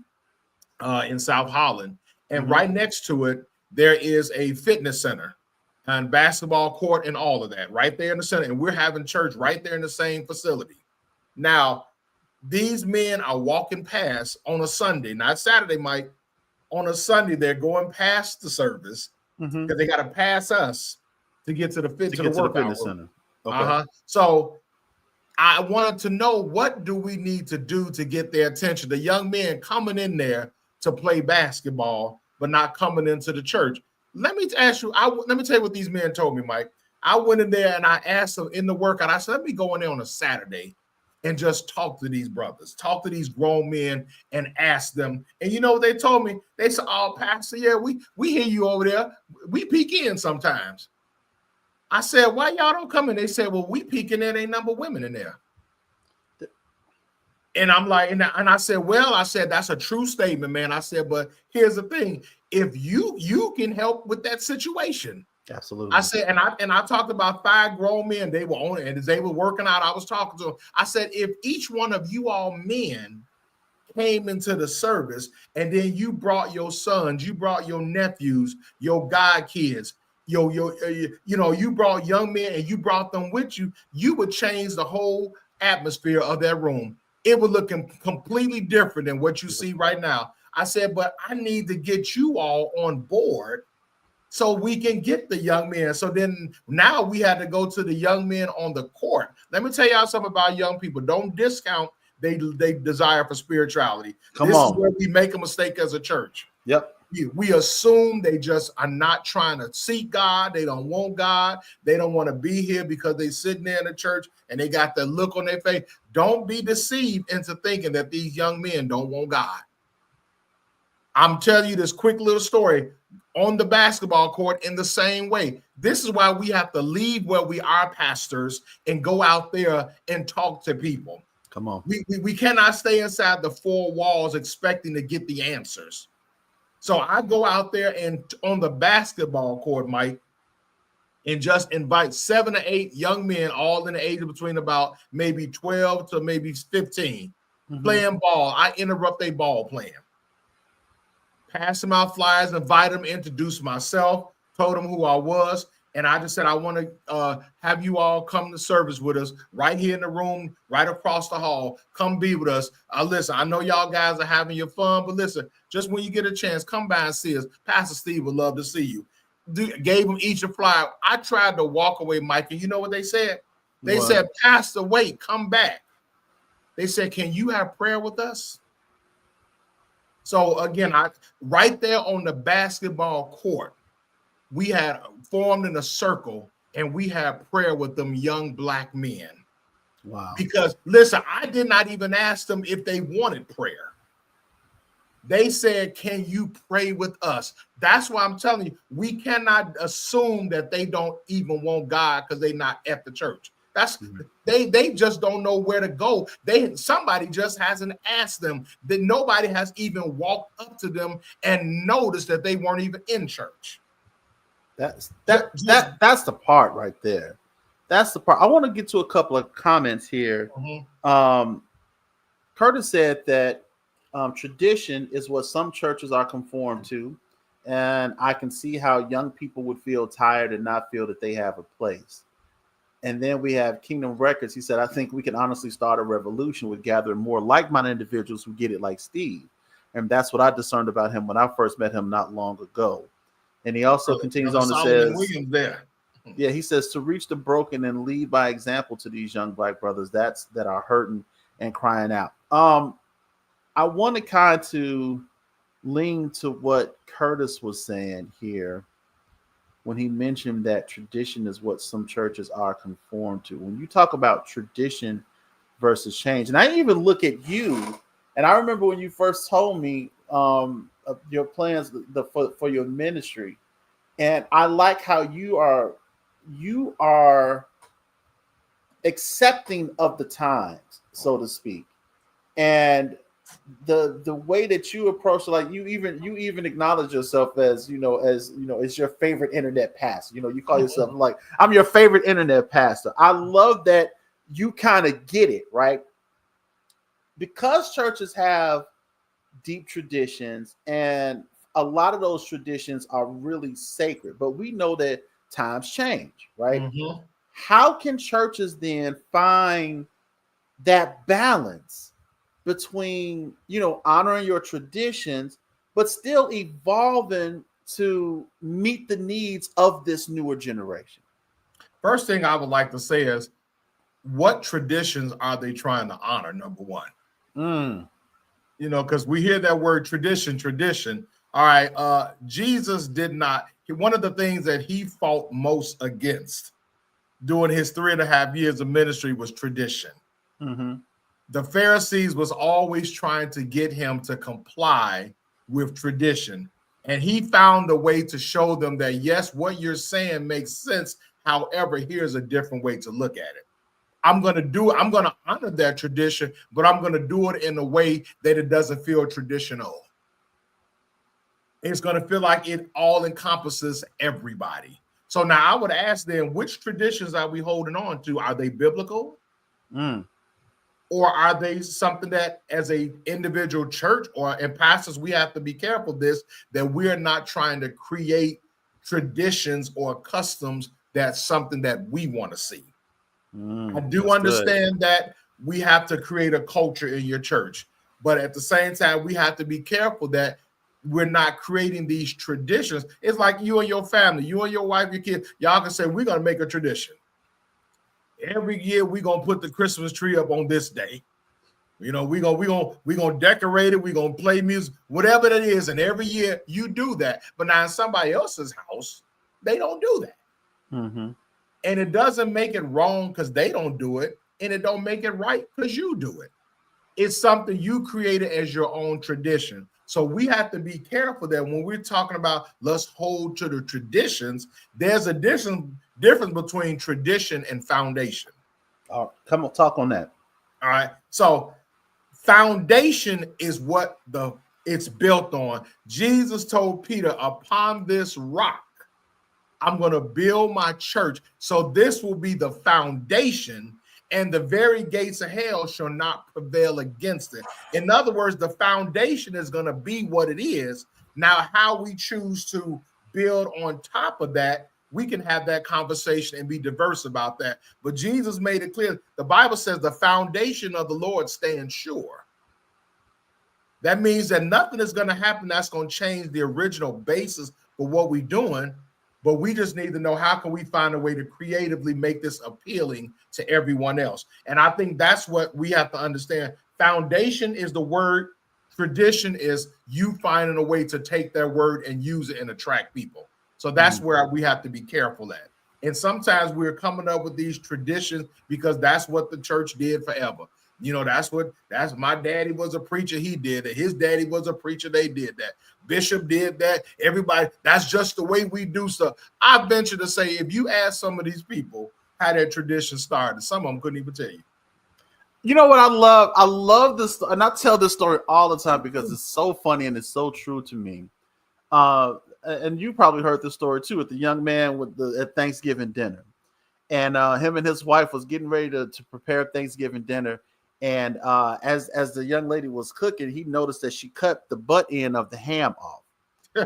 in South Holland. And right next to it, there is a fitness center and basketball court and all of that right there in the center. And we're having church right there in the same facility. Now, these men are walking past on a Sunday, not Saturday, Mike. On a Sunday, they're going past the service because they got to pass us to get to the fitness center. Okay. So I wanted to know, what do we need to do to get their attention? The young men coming in there to play basketball, but not coming into the church. Let me ask you, let me tell you what these men told me, Mike. I went in there and I asked them in the workout, I said, let me go in there on a Saturday and just talk to these brothers, talk to these grown men and ask them. And you know what they told me? They said, oh, Pastor, yeah, we hear you over there. We peek in sometimes. I said, why y'all don't come in? They said, well, we peek in there, ain't number women in there. And I'm like, and I said, well, that's a true statement, man. I said, but here's the thing. If you can help with that situation. Absolutely. I said, and I talked about 5 grown men. They were on it, and as they were working out, I was talking to them. I said, if each one of you all men came into the service, and then you brought your sons, you brought your nephews, your god kids, you brought young men and you brought them with you, you would change the whole atmosphere of that room. It would look completely different than what you see right now. I said, but I need to get you all on board so we can get the young men. So then now we had to go to the young men on the court. Let me tell y'all something about young people. Don't discount they desire for spirituality. This is where we make a mistake as a church. Yep. We assume they just are not trying to seek God. They don't want God. They don't want to be here because they sitting there in the church and they got that look on their face. Don't be deceived into thinking that these young men don't want God. I'm telling you this quick little story on the basketball court in the same way. This is why we have to leave where we are pastors and go out there and talk to people. Come on. We cannot stay inside the four walls expecting to get the answers. So I go out there and on the basketball court, Mike, and just invite 7 to 8 young men, all in the age between about maybe 12 to maybe 15, playing ball. I interrupt their ball playing. Pass them out flyers, invite them, introduce myself, told them who I was. And I just said, I want to have you all come to service with us right here in the room, right across the hall. Come be with us. Listen, I know y'all guys are having your fun, but listen, just when you get a chance, come by and see us. Pastor Steve would love to see you. Gave them each a flyer. I tried to walk away, Mike, and you know what they said? They said, Pastor, wait, come back. They said, can you have prayer with us? So again, right there on the basketball court, we had formed in a circle and we had prayer with them young black men. Wow. Because listen, I did not even ask them if they wanted prayer. They said, can you pray with us? That's why I'm telling you, we cannot assume that they don't even want God because they're not at the church. They just don't know where to go. Somebody just hasn't asked them. That nobody has even walked up to them and noticed that they weren't even in church. That's the part right there. That's the part. I want to get to a couple of comments here. Curtis said that tradition is what some churches are conformed to, and I can see how young people would feel tired and not feel that they have a place. And then we have Kingdom Records. He said, I think we can honestly start a revolution with gathering more like-minded individuals who get it like Steve. And that's what I discerned about him when I first met him not long ago. And he also continues on to say, yeah, he says, to reach the broken and lead by example to these young black brothers that are hurting and crying out. I want to kind of lean to what Curtis was saying here when he mentioned that tradition is what some churches are conformed to. When you talk about tradition versus change, and I even look at you, and I remember when you first told me your plans for your ministry, and I like how you are accepting of the times, so to speak, and the way that you approach it, like you even acknowledge yourself as as your favorite internet pastor. You call yourself like, I'm your favorite internet pastor. I love that you kind of get it, right? Because churches have deep traditions and a lot of those traditions are really sacred, but we know that times change, right? How can churches then find that balance between honoring your traditions but still evolving to meet the needs of this newer generation? First thing I would like to say is, what traditions are they trying to honor? Number one, because we hear that word tradition. All right, Jesus did not. One of the things that he fought most against during his 3.5 years of ministry was tradition. The Pharisees was always trying to get him to comply with tradition. And he found a way to show them that, yes, what you're saying makes sense. However, here's a different way to look at it. I'm going to honor that tradition, but I'm going to do it in a way that it doesn't feel traditional. It's going to feel like it all encompasses everybody. So now I would ask them, which traditions are we holding on to? Are they biblical? Or are they something that as a individual church and pastors, we have to be careful that we're not trying to create traditions or customs that's something that we want to see. I do understand that we have to create a culture in your church, but at the same time, we have to be careful that we're not creating these traditions. It's like you and your family, you and your wife, your kids, y'all can say, we're going to make a tradition. Every year, we're going to put the Christmas tree up on this day. You know, we're gonna decorate it, we're gonna play music, whatever that is, and every year you do that. But now in somebody else's house, they don't do that. And it doesn't make it wrong because they don't do it, and it don't make it right because you do it. It's something you created as your own tradition. So we have to be careful that when we're talking about let's hold to the traditions, there's a difference between tradition and foundation. Come on, talk on that. All right. So foundation is what it's built on. Jesus told Peter, upon this rock, I'm going to build my church. So this will be the foundation, and the very gates of hell shall not prevail against it. In other words, the foundation is going to be what it is. Now, how we choose to build on top of that, we can have that conversation and be diverse about that. But Jesus made it clear. The Bible says the foundation of the Lord stands sure. That means that nothing is going to happen that's going to change the original basis for what we're doing. But we just need to know how can we find a way to creatively make this appealing to everyone else. And I think that's what we have to understand. Foundation is the word. Tradition is you finding a way to take that word and use it and attract people. So that's where we have to be careful at. And sometimes we're coming up with these traditions because that's what the church did forever. You know, that's my daddy was a preacher. He did it. His daddy was a preacher. They did that. Bishop did that. Everybody, that's just the way we do stuff. I venture to say, if you ask some of these people how that tradition started, some of them couldn't even tell you. You know what I love? I love this, and I tell this story all the time because it's so funny and it's so true to me. And you probably heard the story too with the young man at Thanksgiving dinner, and him and his wife was getting ready to prepare Thanksgiving dinner. And as the young lady was cooking, he noticed that she cut the butt end of the ham off.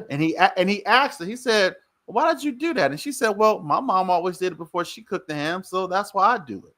and he asked her, he said, "Why did you do that?" And she said, "Well, my mom always did it before she cooked the ham, so that's why I do it."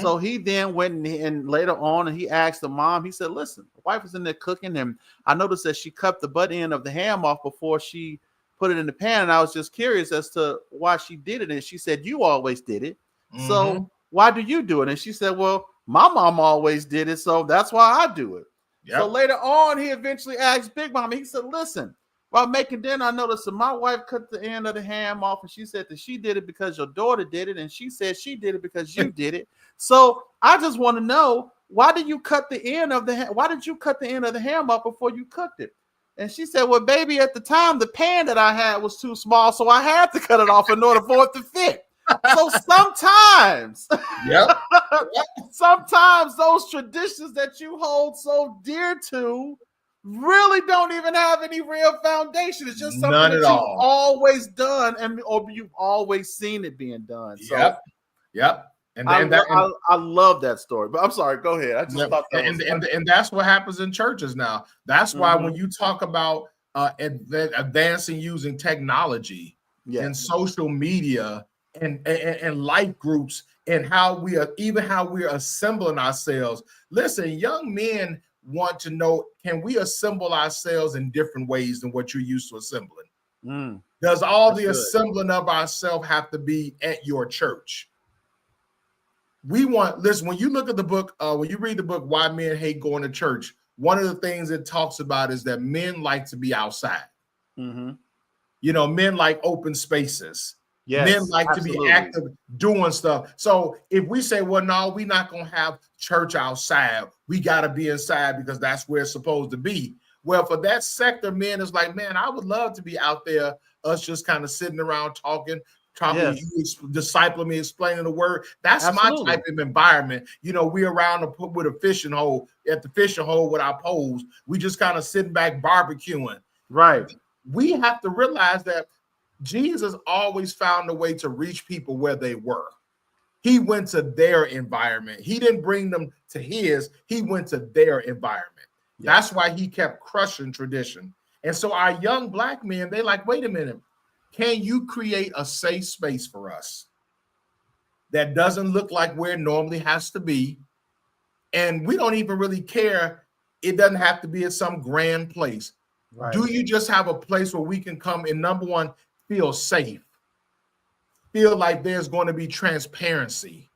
So he then went and later on, and he asked the mom, he said, "Listen, the wife was in there cooking, and I noticed that she cut the butt end of the ham off before she put it in the pan, and I was just curious as to why she did it." And she said, "You always did it. So why do you do it?" And she said, "Well, my mom always did it, so that's why I do it." So later on, he eventually asked Big Mama, he said, "Listen, while making dinner, I noticed that my wife cut the end of the ham off, and she said that she did it because your daughter did it, and she said she did it because you did it. So I just want to know, why did you cut the end of the ham off before you cooked it?" And she said, "Well, baby, at the time, the pan that I had was too small, so I had to cut it off in order for it to fit." So sometimes, sometimes those traditions that you hold so dear to really don't even have any real foundation. It's just something that you've always done, or you've always seen it being done. So, And I love that story. But I'm sorry, go ahead. I just thought that and that's what happens in churches now. That's why when you talk about advancing using technology and social media and life groups and how we are assembling ourselves. Listen, young men want to know, can we assemble ourselves in different ways than what you're used to assembling? Does all the assembling of ourselves have to be at your church? Listen, when you look at the book, when you read the book, Why Men Hate Going to Church, one of the things it talks about is that men like to be outside. You know, men like open spaces. Men like to be active doing stuff. So if we say, well, no, we're not going to have church outside, we got to be inside because that's where it's supposed to be. Well, for that sector, men is like, man, I would love to be out there, us just kind of sitting around talking, you discipling me, explaining the word. That's my type of environment. You know, we around with a fishing hole, at the fishing hole with our poles. We just kind of sitting back barbecuing. Right. We have to realize that Jesus always found a way to reach people where they were. He went to their environment. He didn't bring them to his. He went to their environment. Yeah. That's why he kept crushing tradition. And so our young black men, they like, wait a minute. Can you create a safe space for us that doesn't look like where it normally has to be? And we don't even really care. It doesn't have to be at some grand place. Right. Do you just have a place where we can come and, number one, feel safe, feel like there's going to be transparency,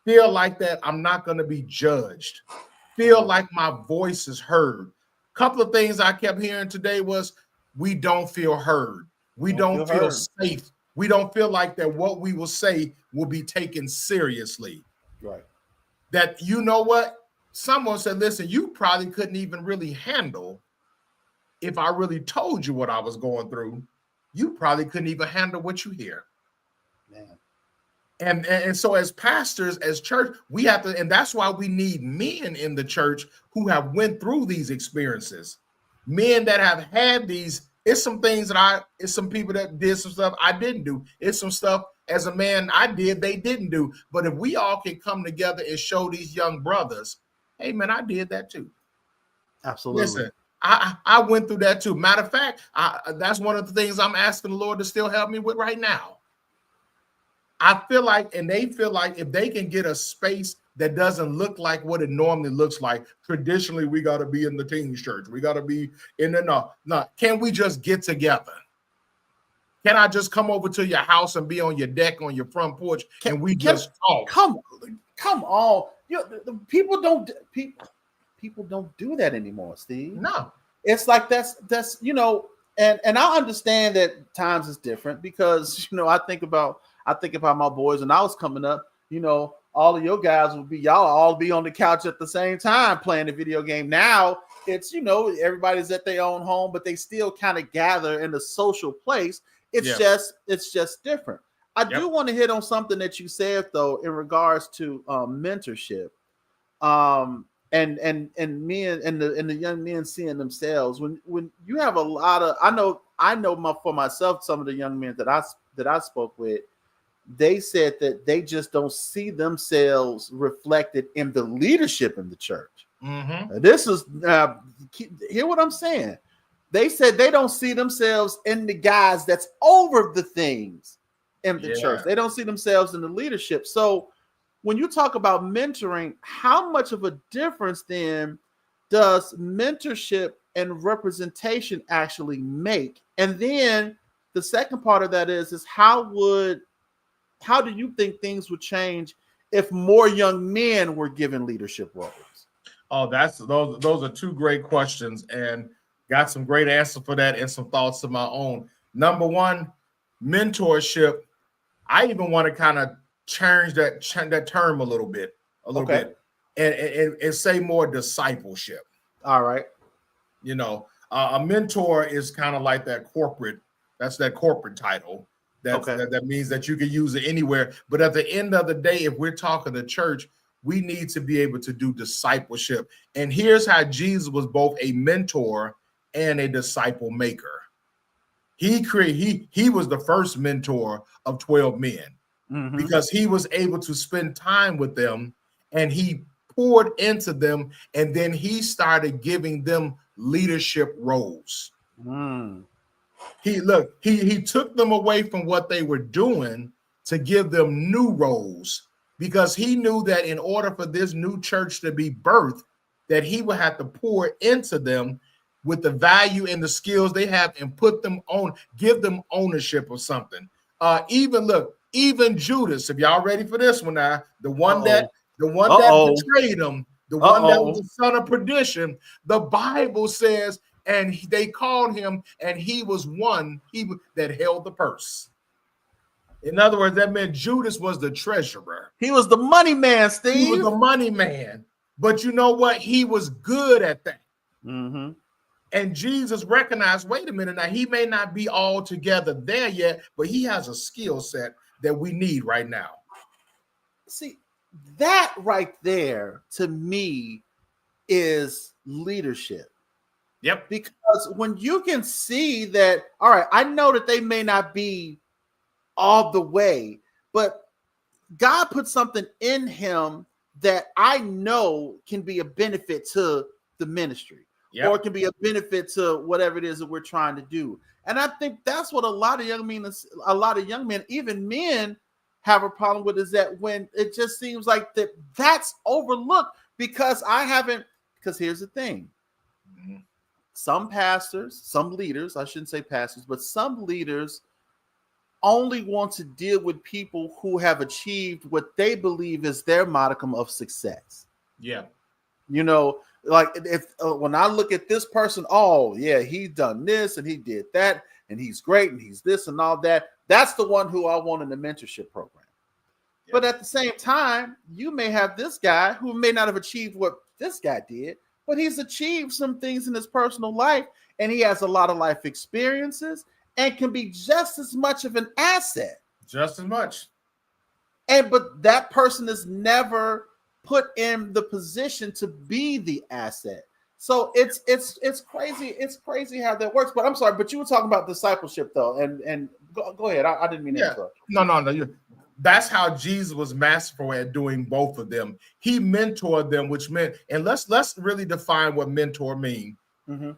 feel like that I'm not going to be judged, feel like my voice is heard. A couple of things I kept hearing today was we don't feel heard. We don't feel safe. We don't feel like that what we will say will be taken seriously. Right. That, you know what? Someone said, listen, you probably couldn't even really handle, if I really told you what I was going through, you probably couldn't even handle what you hear. Man. And so as pastors, as church, we have to, and that's why we need men in the church who have went through these experiences. Men that have had these, it's some things that it's some people that did some stuff I didn't do. It's some stuff as a man I did, they didn't do. But if we all can come together and show these young brothers, hey man, I did that too. Absolutely. Listen, I went through that too. Matter of fact, that's one of the things I'm asking the Lord to still help me with right now. I feel like, and they feel like if they can get a space that doesn't look like what it normally looks like, traditionally, we got to be in the teens church. We got to be in the, no. Can we just get together? Can I just come over to your house and be on your deck, on your front porch, and we just talk? Come on. People don't do that anymore, Steve. No. It's like that's and I understand that times is different because I think about my boys when I was coming up, all of your guys y'all all be on the couch at the same time playing a video game. Now it's everybody's at their own home, but they still kind of gather in a social place. It's just different. I do want to hit on something that you said though in regards to mentorship. And men and the young men seeing themselves when you have a lot of I know for myself, some of the young men that I spoke with, they said that they just don't see themselves reflected in the leadership in the church. Mm-hmm. This is hear what I'm saying. They said they don't see themselves in the guys that's over the things in the church. They don't see themselves in the leadership. So when you talk about mentoring, how much of a difference then does mentorship and representation actually make? And then the second part of that is how do you think things would change if more young men were given leadership roles? Oh, those are two great questions, and got some great answers for that and some thoughts of my own. Number one, mentorship. I even want to kind of change that term a little bit, and say more discipleship. All right. A mentor is kind of like that corporate title. That means that you can use it anywhere. But at the end of the day, if we're talking to church, we need to be able to do discipleship. And here's how Jesus was both a mentor and a disciple maker. He was the first mentor of 12 men. Mm-hmm. Because he was able to spend time with them and he poured into them, and then he started giving them leadership roles. Mm. He took them away from what they were doing to give them new roles, because he knew that in order for this new church to be birthed, that he would have to pour into them with the value and the skills they have and give them ownership of something. Even Judas, if y'all ready for this one now, the one that betrayed him, the one that was the son of perdition, the Bible says, and they called him, and he was one that held the purse. In other words, that meant Judas was the treasurer. He was the money man, Steve. He was the money man. But you know what? He was good at that. Mm-hmm. And Jesus recognized, wait a minute, now he may not be all together there yet, but he has a skill set that we need right now. See, that right there to me is leadership. Yep. Because when you can see that, all right, I know that they may not be all the way, but God put something in him that I know can be a benefit to the ministry, or it can be a benefit to whatever it is that we're trying to do. And I think that's what a lot of young men, even men, have a problem with, is that when it just seems like that's overlooked because here's the thing. Some pastors, some leaders, I shouldn't say pastors, but some leaders only want to deal with people who have achieved what they believe is their modicum of success. Yeah. You know, like if when I look at this person, oh yeah, he's done this and he did that and he's great and he's this and all that. That's the one who I want in the mentorship program. Yeah. But at the same time, you may have this guy who may not have achieved what this guy did, but he's achieved some things in his personal life and he has a lot of life experiences and can be just as much of an asset. Just as much. But that person is never put in the position to be the asset. So it's crazy. It's crazy how that works. But I'm sorry, but you were talking about discipleship though. And go ahead. I didn't mean to interrupt. No. That's how Jesus was masterful at doing both of them. He mentored them, which meant, and let's really define what mentor means. Mm-hmm.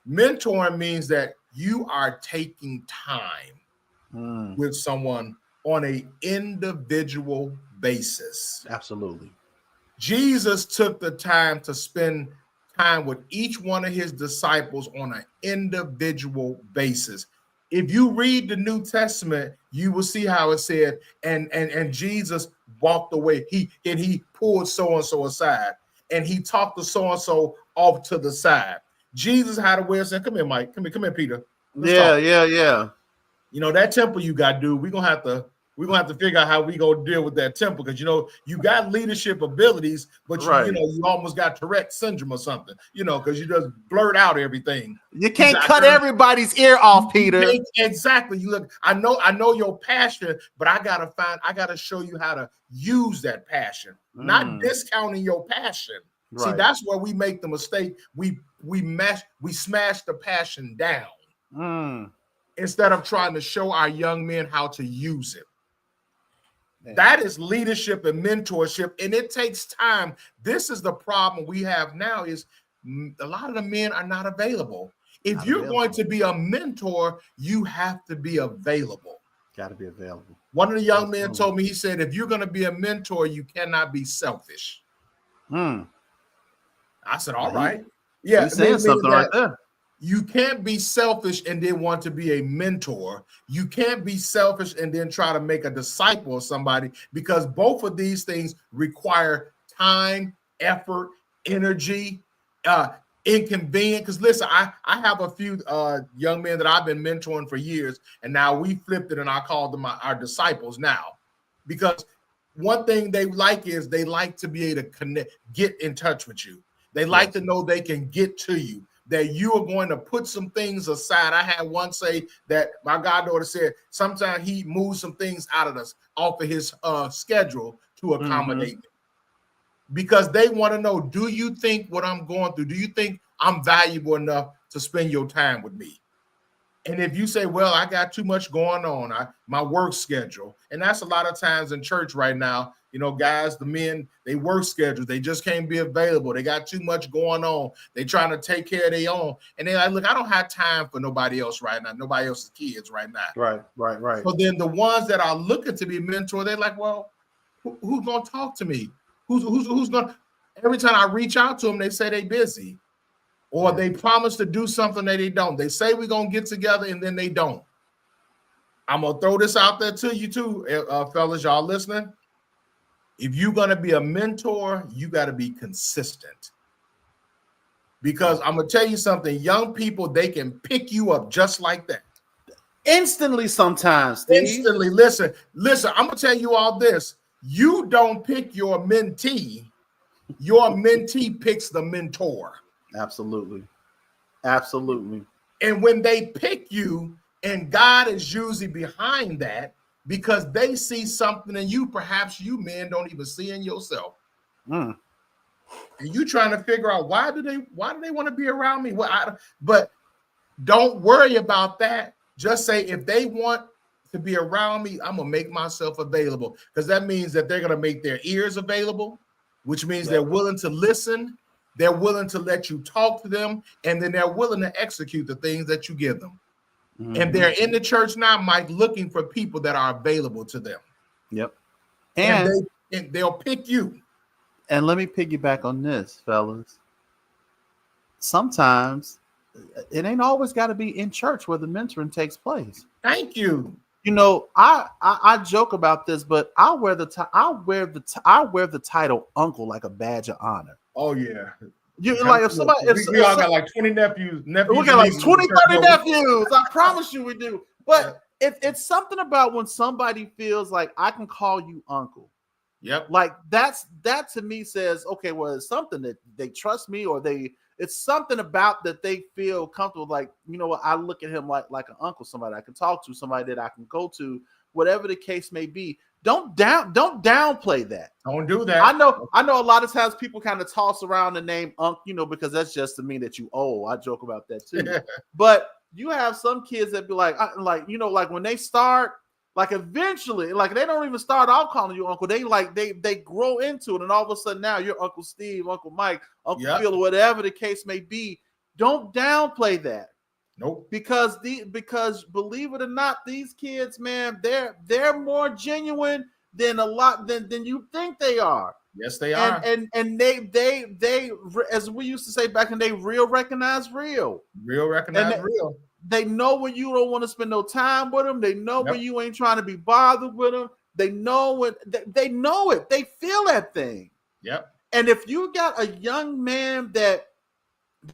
Mentoring means that you are taking time with someone on an individual basis. Absolutely. Jesus took the time to spend time with each one of his disciples on an individual basis. If you read the New Testament, you will see how it said, and Jesus walked away. He pulled so-and-so aside, and he talked to so-and-so off to the side. Jesus had a way of saying, come here, Mike. Come here, Peter. Yeah. You know, that temple you got, dude, we're gonna have to figure out how we gonna deal with that temple, because you got leadership abilities, but you almost got Tourette syndrome or something, because you just blurt out everything. You can't cut everybody's ear off, Peter. Exactly. You look, I know your passion, but I gotta show you how to use that passion, not discounting your passion. Right. See, that's where we make the mistake. We smash the passion down instead of trying to show our young men how to use it. Man. That is leadership and mentorship, and it takes time. This is the problem we have now, is a lot of the men are not available. If you're going to be a mentor, you have to be available. Got to be available. One of the young men told me, he said, if you're going to be a mentor, you cannot be selfish. I said, all right. Yeah, he's saying something right there. You can't be selfish and then want to be a mentor. You can't be selfish and then try to make a disciple of somebody, because both of these things require time, effort, energy, inconvenience. Because listen, I have a few young men that I've been mentoring for years, and now we flipped it and I call them our disciples now, because one thing they like is they like to be able to connect, get in touch with you. They like to know they can get to you, that you are going to put some things aside. I had one say that my goddaughter said sometimes he moves some things off of his schedule to accommodate me, because they want to know, do you think what I'm going through, do you think I'm valuable enough to spend your time with me? And if you say, well, I got too much going on, my work schedule, and that's a lot of times in church right now, guys, the men, they work schedules, they just can't be available. They got too much going on. They trying to take care of their own. And they're like, look, I don't have time for nobody else right now, nobody else's kids right now. Right. So then the ones that are looking to be mentored, they're like, well, who's going to talk to me? Who's going to, every time I reach out to them, they say they busy. Or they promise to do something that they don't. They say we're going to get together and then they don't. I'm going to throw this out there to you too, fellas, y'all listening. If you're going to be a mentor, you got to be consistent. Because I'm going to tell you something, young people, they can pick you up just like that. Instantly sometimes, Steve. Instantly. Listen, I'm going to tell you all this. You don't pick your mentee. Your mentee picks the mentor. Absolutely. And when they pick you, and God is usually behind that, because they see something in you, perhaps you men don't even see in yourself. And you trying to figure out, why do they want to be around me? But don't worry about that. Just say, if they want to be around me, I'm gonna make myself available, because that means that they're gonna make their ears available, which means they're willing to listen, they're willing to let you talk to them, and then they're willing to execute the things that you give them. And they're in the church now, Mike, looking for people that are available to them. Yep. And they'll pick you. And let me piggyback on this, fellas. Sometimes it ain't always got to be in church where the mentoring takes place. Thank you. You know, I joke about this, but I wear the title uncle like a badge of honor. Oh yeah. You like if somebody we all got like 20 nephews. We got like 20, 30 nephews. I promise you we do. But it's something about when somebody feels like I can call you uncle. Yep. Like that to me says, okay, well, it's something that they trust me, or it's something about that they feel comfortable. Like, you know what, I look at him like an uncle, somebody I can talk to, somebody that I can go to, whatever the case may be. Don't downplay that. Don't do that. I know a lot of times people kind of toss around the name Unc, you know, because that's just to mean that you old. I joke about that too. But you have some kids that be like when they start, like eventually, like they don't even start off calling you uncle. They grow into it, and all of a sudden now you're Uncle Steve, Uncle Mike, Uncle Phil, or whatever the case may be. Don't downplay that. Nope. Because believe it or not, these kids, man, they're more genuine than you think they are. Yes, they are. And they as we used to say back in the day, real recognize real. Real recognize real. They know when you don't want to spend no time with them. They know when you ain't trying to be bothered with them. They know when they know it. They feel that thing. Yep. And if you got a young man that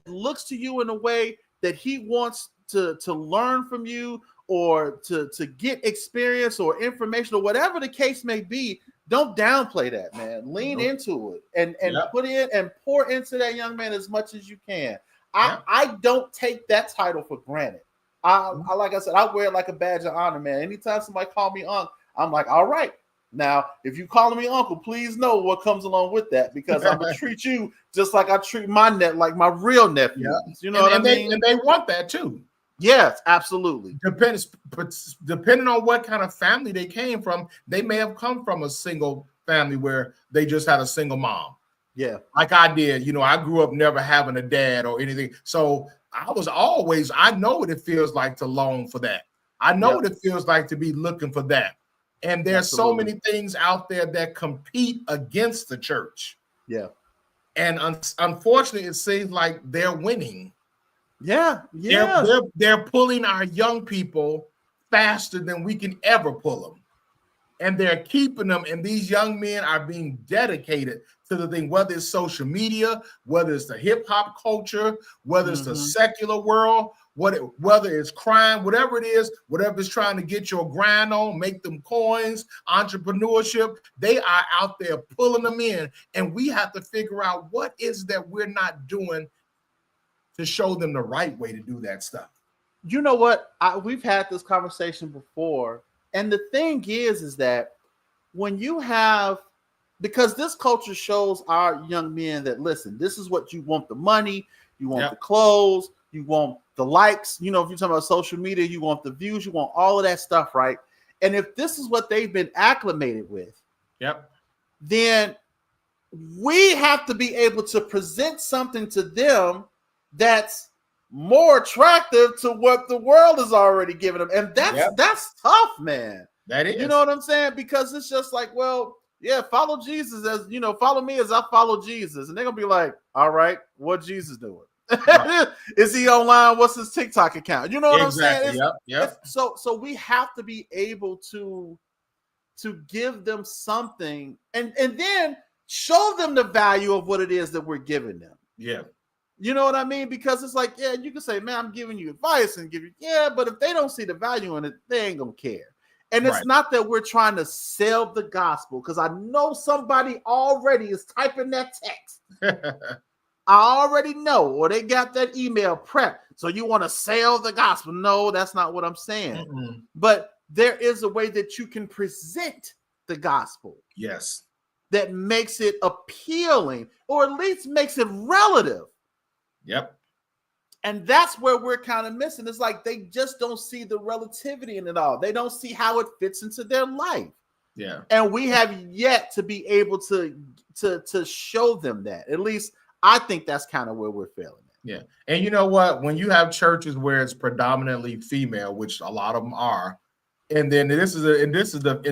looks to you in a way that he wants to learn from you, or to get experience or information, or whatever the case may be, don't downplay that, man. Lean into it and put in and pour into that young man as much as you can. I don't take that title for granted. I like I said, I wear it like a badge of honor, man. Anytime somebody call me uncle, I'm like, all right. Now, if you calling me uncle, please know what comes along with that, because I'm gonna treat you just like I treat my like my real nephew. Yeah. You know what I mean? And they want that too. Yes, absolutely. Depending on what kind of family they came from, they may have come from a single family where they just had a single mom. Yeah. Like I did. You know, I grew up never having a dad or anything. So I know what it feels like to long for that. I know what it feels like to be looking for that. And there's so many things out there that compete against the church. Yeah. And unfortunately, it seems like they're winning. Yeah. They're pulling our young people faster than we can ever pull them. And they're keeping them, and these young men are being dedicated to the thing, whether it's social media, whether it's the hip hop culture, whether it's the secular world, whether it's crime, whatever it is, whatever it's trying to get your grind on, make them coins, entrepreneurship, they are out there pulling them in. And we have to figure out what is that we're not doing to show them the right way to do that stuff. You know what? We've had this conversation before. And the thing is that when you have, because this culture shows our young men that, listen, this is what you want: the money, you want the clothes, you want the likes. You know, if you're talking about social media, you want the views, you want all of that stuff, right? And if this is what they've been acclimated with, then we have to be able to present something to them that's more attractive to what the world is already giving them. And that's tough, man. That is. You know what I'm saying? Because it's just like, well, yeah, follow Jesus as, you know, follow me as I follow Jesus. And they're going to be like, all right, what Jesus doing? Right. Is he online? What's his TikTok account? You know what I'm saying? So we have to be able to give them something and then show them the value of what it is that we're giving them. Yeah. You know what I mean? Because it's like, yeah, you can say, man, I'm giving you advice and but if they don't see the value in it, they ain't gonna care. And it's not that we're trying to sell the gospel, because I know somebody already is typing that text. I already know, or they got that email prep. So you want to sell the gospel? No, that's not what I'm saying. Mm-mm. But there is a way that you can present the gospel. Yes. That makes it appealing, or at least makes it relative. Yep. And that's where we're kind of missing. It's like they just don't see the relativity in it all. They don't see how it fits into their life. Yeah. And we have yet to be able to show them that. At least I think that's kind of where we're failing. Yeah. And you know what? When you have churches where it's predominantly female, which a lot of them are, and then this is in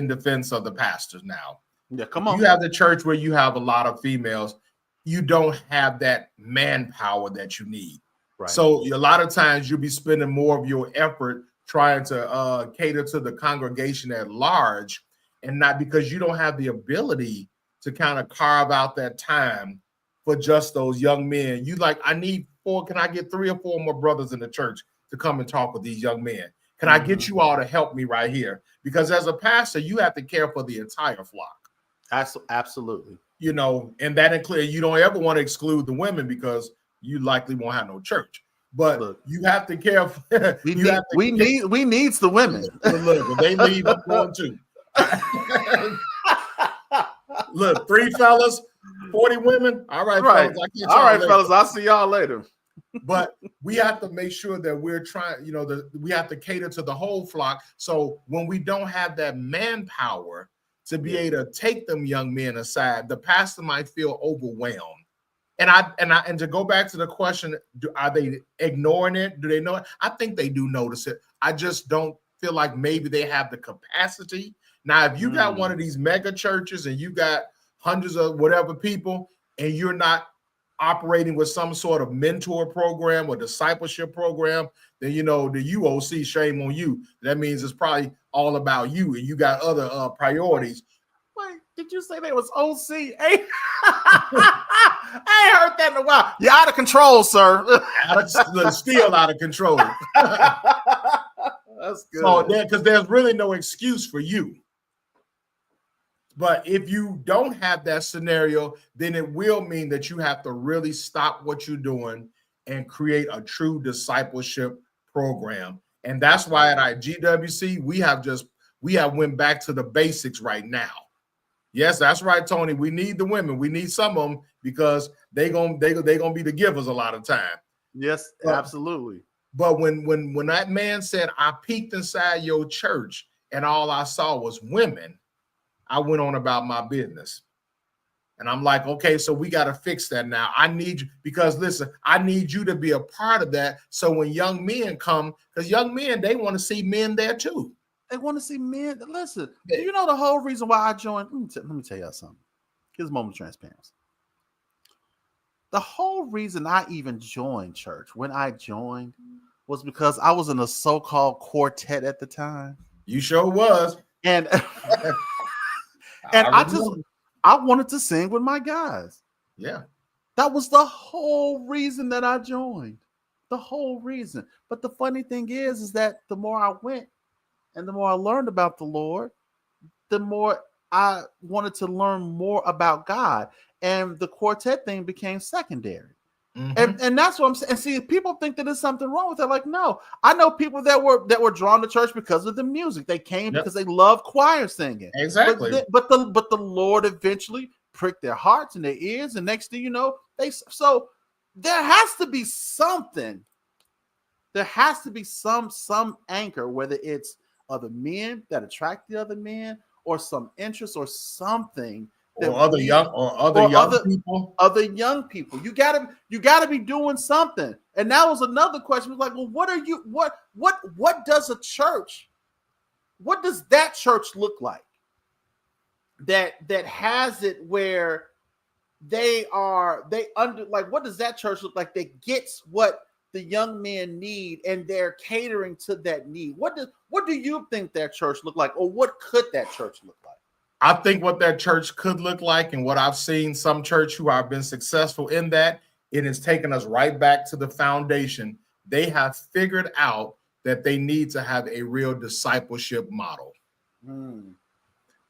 defense of the pastors now. Yeah, come on. You have the church where you have a lot of females, you don't have that manpower that you need. Right. So a lot of times you'll be spending more of your effort trying to cater to the congregation at large, and not because you don't have the ability to kind of carve out that time for just those young men. You like, I need 4, can I get 3 or 4 more brothers in the church to come and talk with these young men? Can I get you all to help me right here? Because as a pastor, you have to care for the entire flock. Absolutely. You know, and that includes, you don't ever want to exclude the women because you likely won't have no church. But look, you have to care for we needs the women. Look, if they leave, I'm going too. Look, 3 fellas, 40 women. All right, fellas. All right, fellas. I'll see y'all later. But we have to make sure that we're trying, you know, we have to cater to the whole flock. So when we don't have that manpower to be able to take them young men aside, the pastor might feel overwhelmed. And to go back to the question, are they ignoring it? Do they know it? I think they do notice it. I just don't feel like maybe they have the capacity. Now, if you got one of these mega churches and you got hundreds of whatever people, and you're not operating with some sort of mentor program or discipleship program, then, you know, the UOC, shame on you. That means it's probably all about you, and you got other priorities. Wait, did you say that was OC? Hey, I ain't heard that in a while. You're out of control, sir. Still out of control. That's good. So because there's really no excuse for you. But if you don't have that scenario, then it will mean that you have to really stop what you're doing and create a true discipleship program. And that's why at GWC, we have went back to the basics right now. Yes, that's right, Tony. We need the women. We need some of them because they're gonna be the givers a lot of time. Yes, absolutely. But when that man said, I peeked inside your church and all I saw was women, I went on about my business. And I'm like, okay, so we got to fix that now. I need you, because listen, I need you to be a part of that. So when young men come, because young men, they want to see men there too. They want to see men. Listen, do you know the whole reason why I joined? Let me tell y'all something. Here's a moment of transparency. The whole reason I even joined church, when I joined, was because I was in a so-called quartet at the time. You sure was. And I wanted to sing with my guys. Yeah. That was the whole reason that I joined. The whole reason. But the funny thing is that the more I went and the more I learned about the Lord, the more I wanted to learn more about God. And the quartet thing became secondary. Mm-hmm. And that's what I'm saying. And see, people think that there's something wrong with it. Like, no, I know people that were drawn to church because of the music. They came because they love choir singing. Exactly. But the Lord eventually pricked their hearts and their ears, and next thing you know, so there has to be something. There has to be some anchor, whether it's other men that attract the other men, or some interest or something. Or other young people. Other young people. You gotta be doing something. And that was another question. It was like, well, what does a church? What does that church look like? That has it where what does that church look like that gets what the young men need and they're catering to that need? What do you think that church look like, or what could that church look like? I think what that church could look like, and what I've seen some church who have been successful in that, it has taken us right back to the foundation. They have figured out that they need to have a real discipleship model.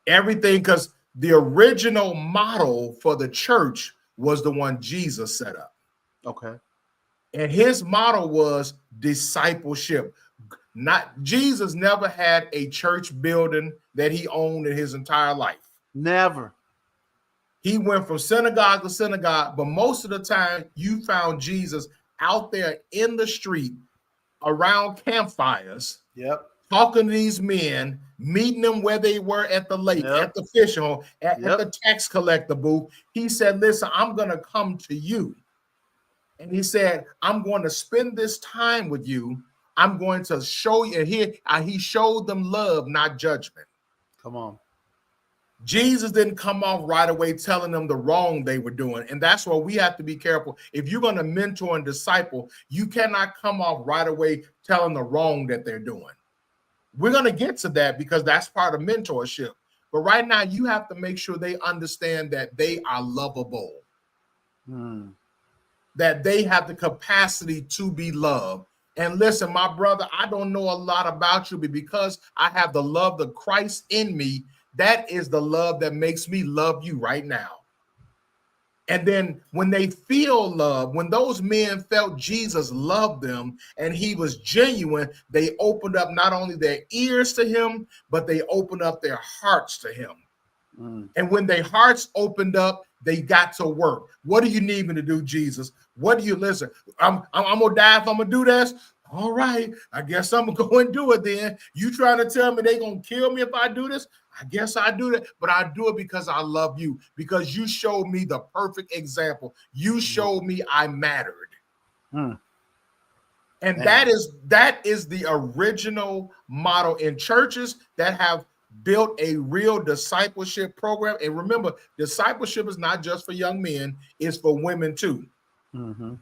Everything, because the original model for the church was the one Jesus set up. Okay. And his model was discipleship. Jesus never had a church building that he owned in his entire life. Never. He went from synagogue to synagogue, but most of the time you found Jesus out there in the street around campfires. Yep. Talking to these men, meeting them where they were at the lake, Yep. at the fishing hole, at the tax collector booth. He said, listen, I'm going to come to you. And he said, I'm going to spend this time with you. I'm going to show you here. He showed them love, not judgment. Come on. Jesus didn't come off right away telling them the wrong they were doing. And that's why we have to be careful. If you're going to mentor and disciple, you cannot come off right away telling the wrong that they're doing. We're going to get to that because that's part of mentorship. But right now, you have to make sure they understand that they are lovable, that they have the capacity to be loved. And listen, my brother, I don't know a lot about you, but because I have the love of Christ in me, that is the love that makes me love you right now. And then when they feel love, when those men felt Jesus loved them and he was genuine, they opened up not only their ears to him, but they opened up their hearts to him. And when their hearts opened up, they got to work. What do you need me to do, Jesus? What do you listen? I'm gonna die if I'm gonna do this. All right, I guess I'm gonna go and do it then. You trying to tell me they gonna kill me if I do this? I guess I do that, but I do it because I love you, because you showed me the perfect example. You showed me I mattered. And that is the original model in churches that have built a real discipleship program. And remember, discipleship is not just for young men, it's for women too.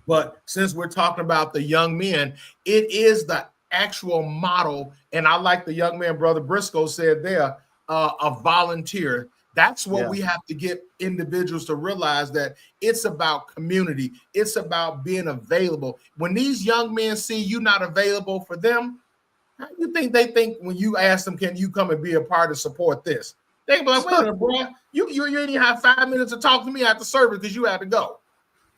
But since we're talking about the young men, it is the actual model. And I like the young man, Brother Briscoe said there, a volunteer. That's what we have to get individuals to realize, that it's about community. It's about being available. When these young men see you not available for them, how do you think they think when you ask them, can you come and be a part of support this? They be like, wait a minute, bro, you didn't even have 5 minutes to talk to me after service because you had to go.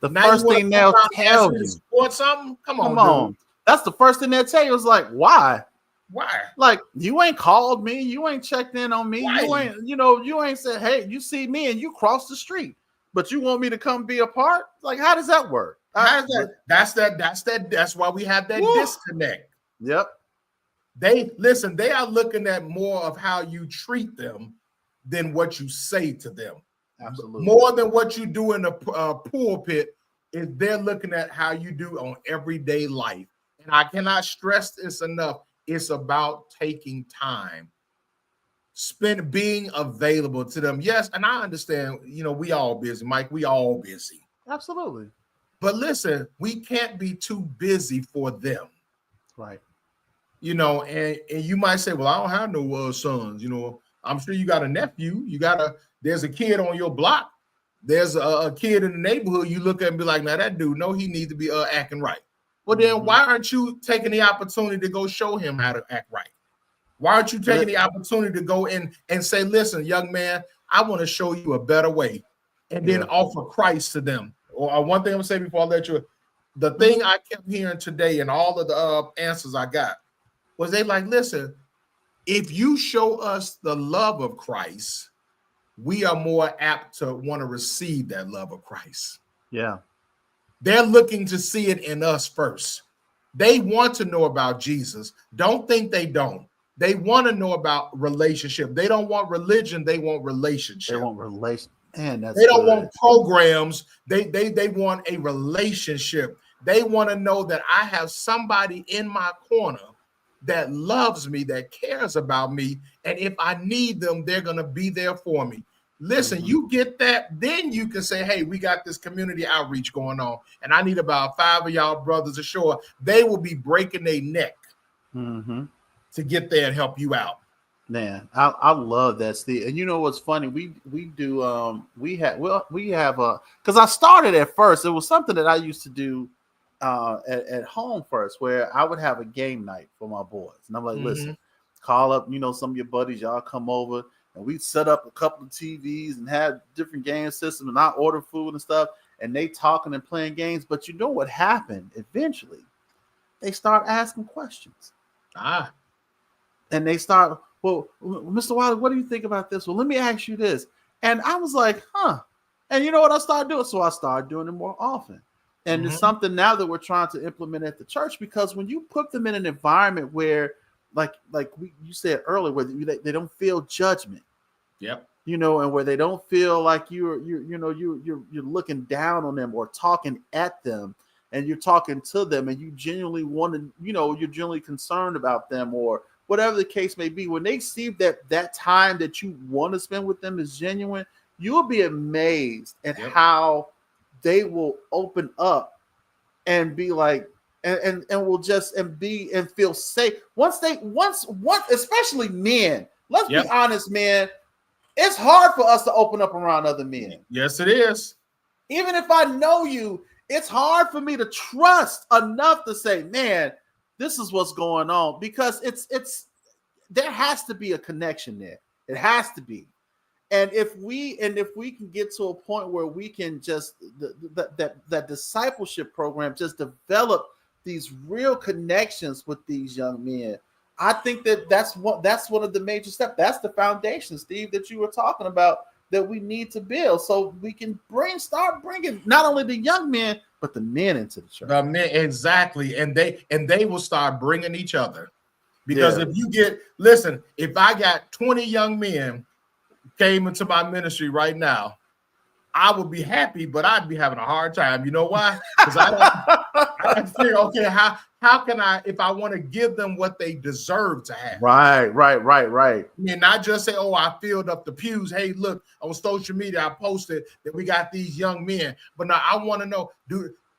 The first thing they'll tell you. Support something? Come on, dude. That's the first thing they'll tell you. Is like, why? Why? Like, you ain't called me, you ain't checked in on me, Why? you ain't said, hey, you see me and you cross the street, but you want me to come be a part? Like, how does that work? That's why we have that disconnect. Yep. They are looking at more of how you treat them than what you say to them. Absolutely. More than what you do in the pulpit, is they're looking at how you do on everyday life. And I cannot stress this enough. It's about taking time, being available to them. Yes, and I understand, we all busy, Mike. We all busy. Absolutely. But listen, we can't be too busy for them. Right. And you might say, well, I don't have no sons. I'm sure you got a nephew. There's a kid on your block. There's a kid in the neighborhood. You look at and be like, now that dude, no, he needs to be acting right. Well, then why aren't you taking the opportunity to go show him how to act right? Why aren't you taking the opportunity to go in and say, listen, young man, I want to show you a better way, and then offer Christ to them? Or one thing I'm going to say before I let you, the thing I kept hearing today and all of the answers I got was they like, listen, if you show us the love of Christ, we are more apt to want to receive that love of Christ. Yeah. They're looking to see it in us first. They want to know about Jesus. Don't think they don't. They want to know about relationship. They don't want religion. They want relationship. They want relation. Man, they don't want programs. They want a relationship. They want to know that I have somebody in my corner that loves me, that cares about me. And if I need them, they're going to be there for me. Listen, you get that, then you can say, hey, we got this community outreach going on, and I need about 5 of y'all brothers ashore. They will be breaking their neck to get there and help you out. Man, I love that, Steve. And you know what's funny? We do we have because I started at first. It was something that I used to do at home first, where I would have a game night for my boys, and I'm like, listen, call up, some of your buddies, y'all come over. And we set up a couple of TVs and had different game systems, and I order food and stuff, and they talking and playing games. But you know what happened? Eventually, they start asking questions. And they start, well, Mr. Wiley, what do you think about this? Well, let me ask you this. And I was like, And you know what I started doing? So I started doing it more often. And it's something now that we're trying to implement at the church, because when you put them in an environment where, you said earlier, where they don't feel judgment. Yep. You know, and where they don't feel like you're looking down on them or talking at them, and you're talking to them, and you genuinely want to, you're genuinely concerned about them, or whatever the case may be. When they see that time that you want to spend with them is genuine, you will be amazed at how they will open up and be like, and will just and feel safe once especially men. Let's be honest, man. It's hard for us to open up around other men. Yes, it is. Even if I know you, it's hard for me to trust enough to say, man, this is what's going on, because there has to be a connection there. It has to be. And if we can get to a point where we can just that discipleship program just develop these real connections with these young men, I think that's one of the major steps. That's the foundation, Steve, that you were talking about, that we need to build, so we can start bringing not only the young men but the men into the church. The men, exactly, and they will start bringing each other, because if I got 20 young men came into my ministry right now, I would be happy, but I'd be having a hard time. You know why? Because I figure, okay, how can I, if I want to give them what they deserve to have? Right. I mean, not just say, oh, I filled up the pews. Hey, look, on social media, I posted that we got these young men. But now I want to know,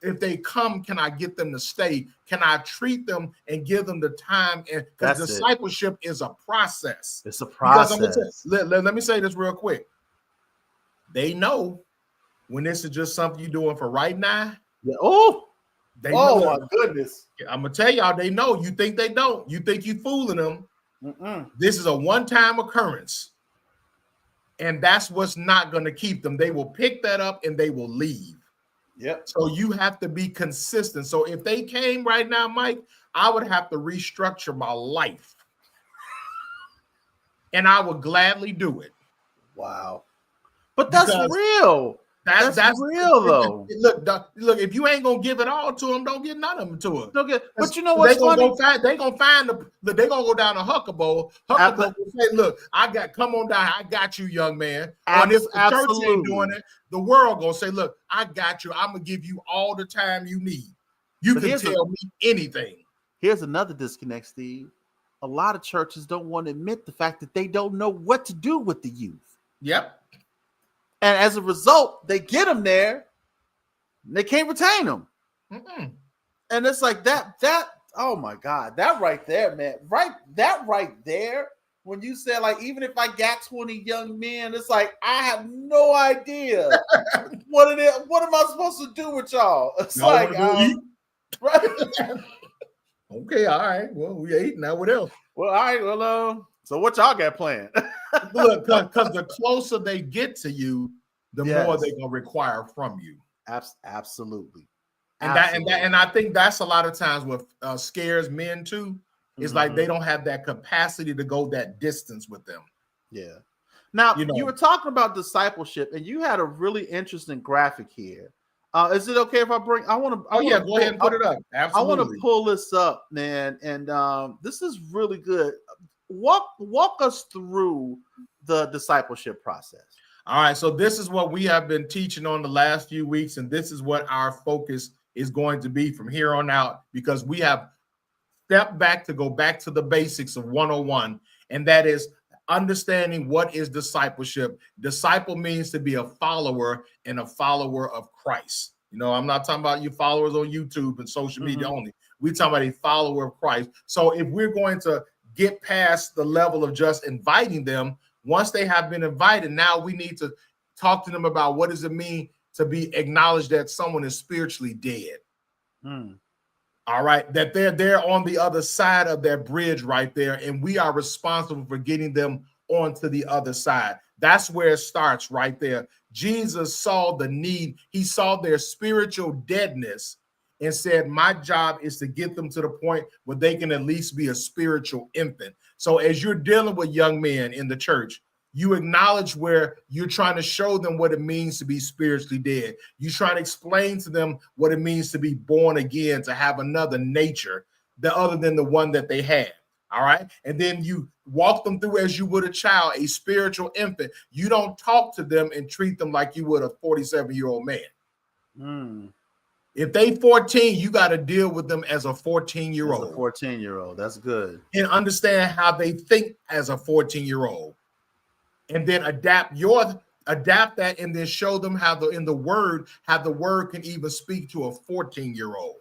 if they come, can I get them to stay? Can I treat them and give them the time? And because discipleship is a process. It's a process. Let me say this real quick. They know when this is just something you're doing for right now. Yeah. Oh, know. My goodness. I'm gonna tell y'all, they know. You think they don't. You think you fooling them. This is a one-time occurrence. And that's what's not going to keep them. They will pick that up and they will leave. Yep. So you have to be consistent. So if they came right now, Mike, I would have to restructure my life. And I would gladly do it. Wow. But that's real. That's real, though. Look, if you ain't gonna give it all to them, don't get none of them to them. But you know what's funny? They're gonna find they're gonna go down to Huckable. Huckable will say, look, come on down. I got you, young man. And if the church ain't doing it, the world gonna say, look, I got you. I'm gonna give you all the time you need. You can tell me anything. Here's another disconnect, Steve. A lot of churches don't want to admit the fact that they don't know what to do with the youth. Yep. And as a result, they get them there, and they can't retain them. And it's like that. Oh my God, that right there, man. That right there. When you said, like, even if I got 20 young men, it's like I have no idea what am I supposed to do with y'all? It's right. Okay, all right. Well, we ate now. What else? Well, all right. Well, so what y'all got planned? Look, because the closer they get to you, the more they're gonna require from you. Absolutely. And I think that's a lot of times what scares men too. It's like they don't have that capacity to go that distance with them. Yeah. Now, you were talking about discipleship, and you had a really interesting graphic here. Is it okay if I bring? Go ahead and put it up. Absolutely. I want to pull this up, man, and this is really good. Walk us through the discipleship process. All right, so this is what we have been teaching on the last few weeks, and this is what our focus is going to be from here on out, because we have stepped back to go back to the basics of 101, and that is understanding what is discipleship. Disciple means to be a follower and a follower of Christ. I'm not talking about you followers on YouTube and social media only. We're talking about a follower of Christ. So if we're going to get past the level of just inviting them, once they have been invited, now we need to talk to them about what does it mean to be acknowledged that someone is spiritually dead. All right, that they're on the other side of that bridge right there, and we are responsible for getting them onto the other side. That's where it starts right there. Jesus saw the need. He saw their spiritual deadness and said, my job is to get them to the point where they can at least be a spiritual infant. So as you're dealing with young men in the church, You acknowledge where you're trying to show them what it means to be spiritually dead. You try to explain to them what it means to be born again, to have another nature other than the one that they had. All right. And then you walk them through as you would a child, a spiritual infant. You don't talk to them and treat them like you would a 47-year-old man. If they 14, you got to deal with them as a 14-year-old. As a 14-year-old. That's good. And understand how they think as a 14-year-old. And then adapt that, and then show them how the word can even speak to a 14-year-old.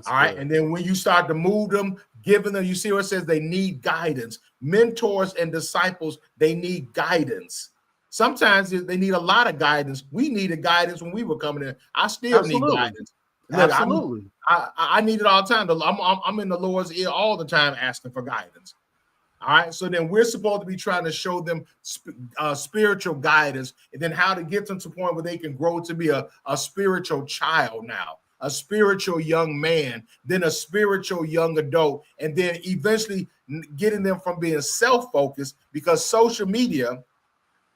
All right. And then when you start to move them, giving them, you see what it says, they need guidance. Mentors and disciples, they need guidance. Sometimes they need a lot of guidance. We needed guidance when we were coming in. I still need guidance. Look, Absolutely. I need it all the time. I'm in the Lord's ear all the time asking for guidance. All right. So then we're supposed to be trying to show them spiritual guidance, and then how to get them to a point where they can grow to be a spiritual child now, a spiritual young man, then a spiritual young adult, and then eventually getting them from being self-focused, because social media,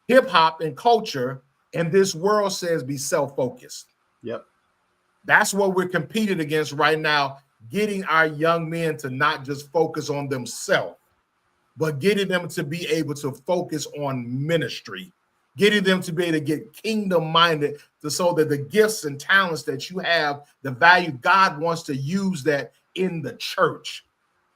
hip hop and culture and this world says be self-focused. Yep. That's what we're competing against right now, getting our young men to not just focus on themselves, but getting them to be able to focus on ministry, getting them to be able to get kingdom-minded, so that the gifts and talents that you have, the value, God wants to use that in the church.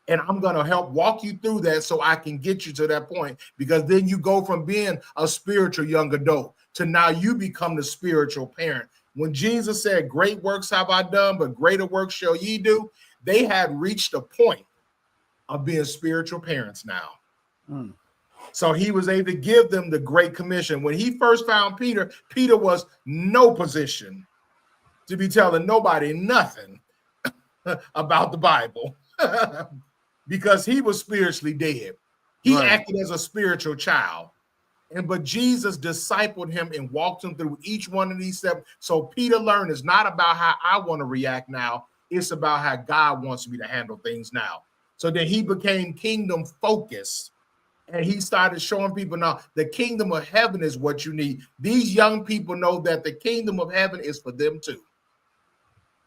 And I'm going to help walk you through that so I can get you to that point, because then you go from being a spiritual young adult to now you become the spiritual parent. When Jesus said, great works have I done, but greater works shall ye do, they had reached a point of being spiritual parents now. So he was able to give them the Great Commission. When he first found Peter, Peter was no position to be telling nobody nothing about the Bible because he was spiritually dead. He acted as a spiritual child. But Jesus discipled him and walked him through each one of these steps. So Peter learned it's not about how I want to react now. It's about how God wants me to handle things now. So then he became kingdom focused, and he started showing people now the kingdom of heaven is what you need. These young people know that the kingdom of heaven is for them too.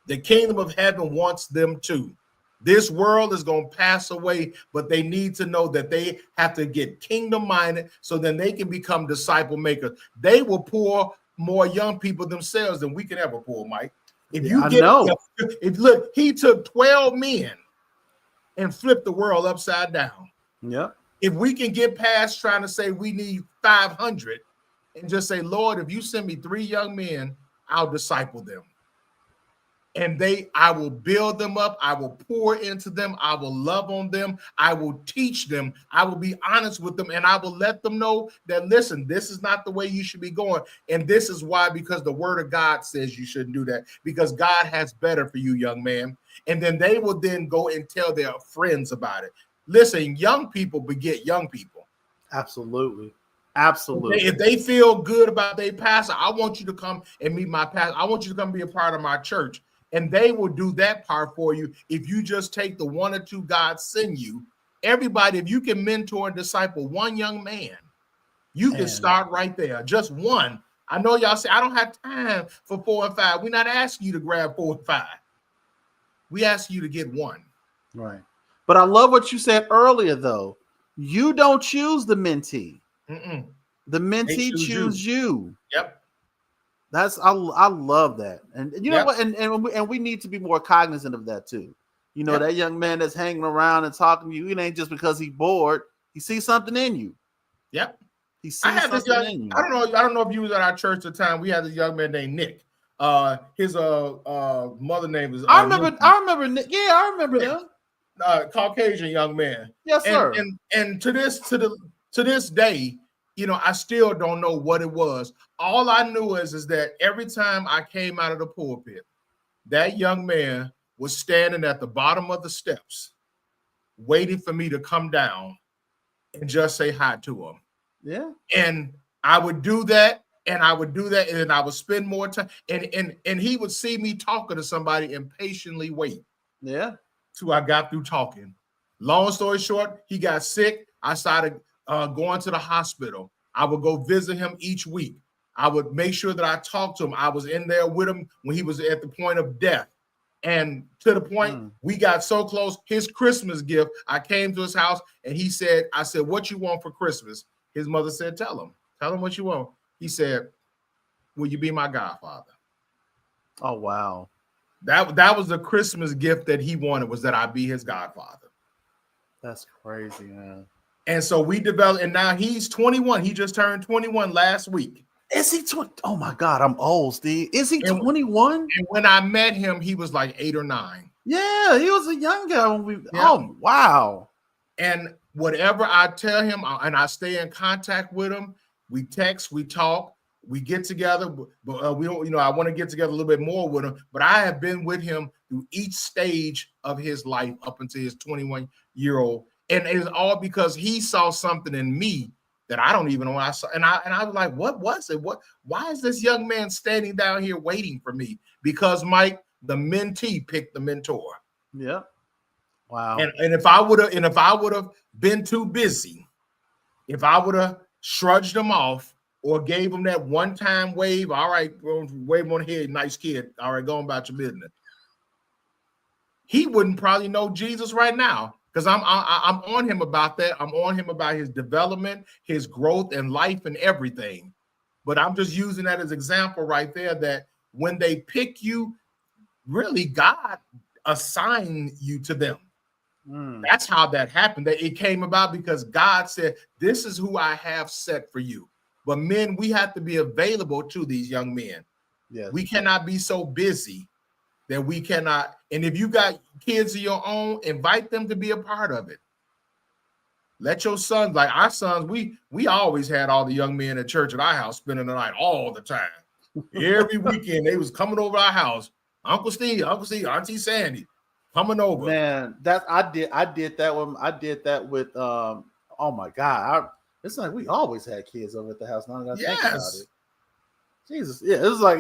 The kingdom of heaven wants them too. This world is going to pass away, but they need to know that they have to get kingdom minded so then they can become disciple makers. They will pour more young people themselves than we can ever pour, Mike. If you look, he took 12 men and flipped the world upside down. Yeah. If we can get past trying to say we need 500 and just say, Lord, if you send me 3 young men, I'll disciple them. And I will build them up. I will pour into them. I will love on them. I will teach them. I will be honest with them. And I will let them know that, listen, this is not the way you should be going. And this is why, because the word of God says you shouldn't do that, because God has better for you, young man. And then they will then go and tell their friends about it. Listen, young people beget young people. Absolutely. Absolutely. If they feel good about their pastor, I want you to come and meet my pastor. I want you to come be a part of my church. And they will do that part for you if you just take the 1 or 2 God send you. Everybody, if you can mentor and disciple one young man, you can start right there. Just one. I know y'all say, I don't have time for 4 and 5. We're not asking you to grab 4 and 5. We ask you to get one. Right. But I love what you said earlier, though. You don't choose the mentee. The mentee choose you. Yep. I love that. And you know what? And we need to be more cognizant of that too. You know, that young man that's hanging around and talking to you, it ain't just because he's bored. He sees something in you. Yep. He sees something in you. I don't know if you was at our church at the time. We had this young man named Nick. His mother name is I remember Nick. Yeah, I remember them. Caucasian young man. Yes, sir. And to this day, you know, I still don't know what it was. All I knew is that every time I came out of the pulpit, that young man was standing at the bottom of the steps, waiting for me to come down and just say hi to him. Yeah. And I would do that, and I would spend more time. And he would see me talking to somebody and patiently wait. Yeah. Till I got through talking. Long story short, he got sick. I started going to the hospital. I would go visit him each week. I would make sure that I talked to him. I was in there with him when he was at the point of death. And to the point we got so close, his Christmas gift, I came to his house and he said, I said, what you want for Christmas? His mother said, tell him what you want. He said, will you be my godfather? Oh, wow. That was the Christmas gift that he wanted, was that I be his godfather. That's crazy, man. And so we developed, and now he's 21. He just turned 21 last week. Is he 20? Oh my God, I'm old, Steve. Is he 21? And when I met him, he was like 8 or 9. Yeah, he was a young guy when we. Yeah. Oh wow. And whatever I tell him, and I stay in contact with him. We text, we talk, we get together. But we don't, I want to get together a little bit more with him. But I have been with him through each stage of his life up until his 21-year-old. And it's all because he saw something in me that I don't even know what I saw. And I was like, what was it? Why is this young man standing down here waiting for me? Because Mike, the mentee picked the mentor. Yeah. Wow. And if I would have been too busy, if I would have shrugged him off or gave him that one-time wave, all right, wave on the head, nice kid. All right, go on about your business. He wouldn't probably know Jesus right now. Because I'm on him about that. I'm on him about his development, his growth and life and everything. But I'm just using that as example right there, that when they pick you, really God assigned you to them. That's how that happened. That it came about because God said, this is who I have set for you. But men, we have to be available to these young men. Yes. We cannot be so busy that we cannot. And if you got kids of your own, invite them to be a part of it. Let your sons, like our sons, we always had all the young men at church at our house spending the night all the time. Every weekend they was coming over our house. Uncle Steve, Auntie Sandy, coming over. Man, I did that with oh my God. It's like we always had kids over at the house. Now that I think about it. Jesus, yeah, it was like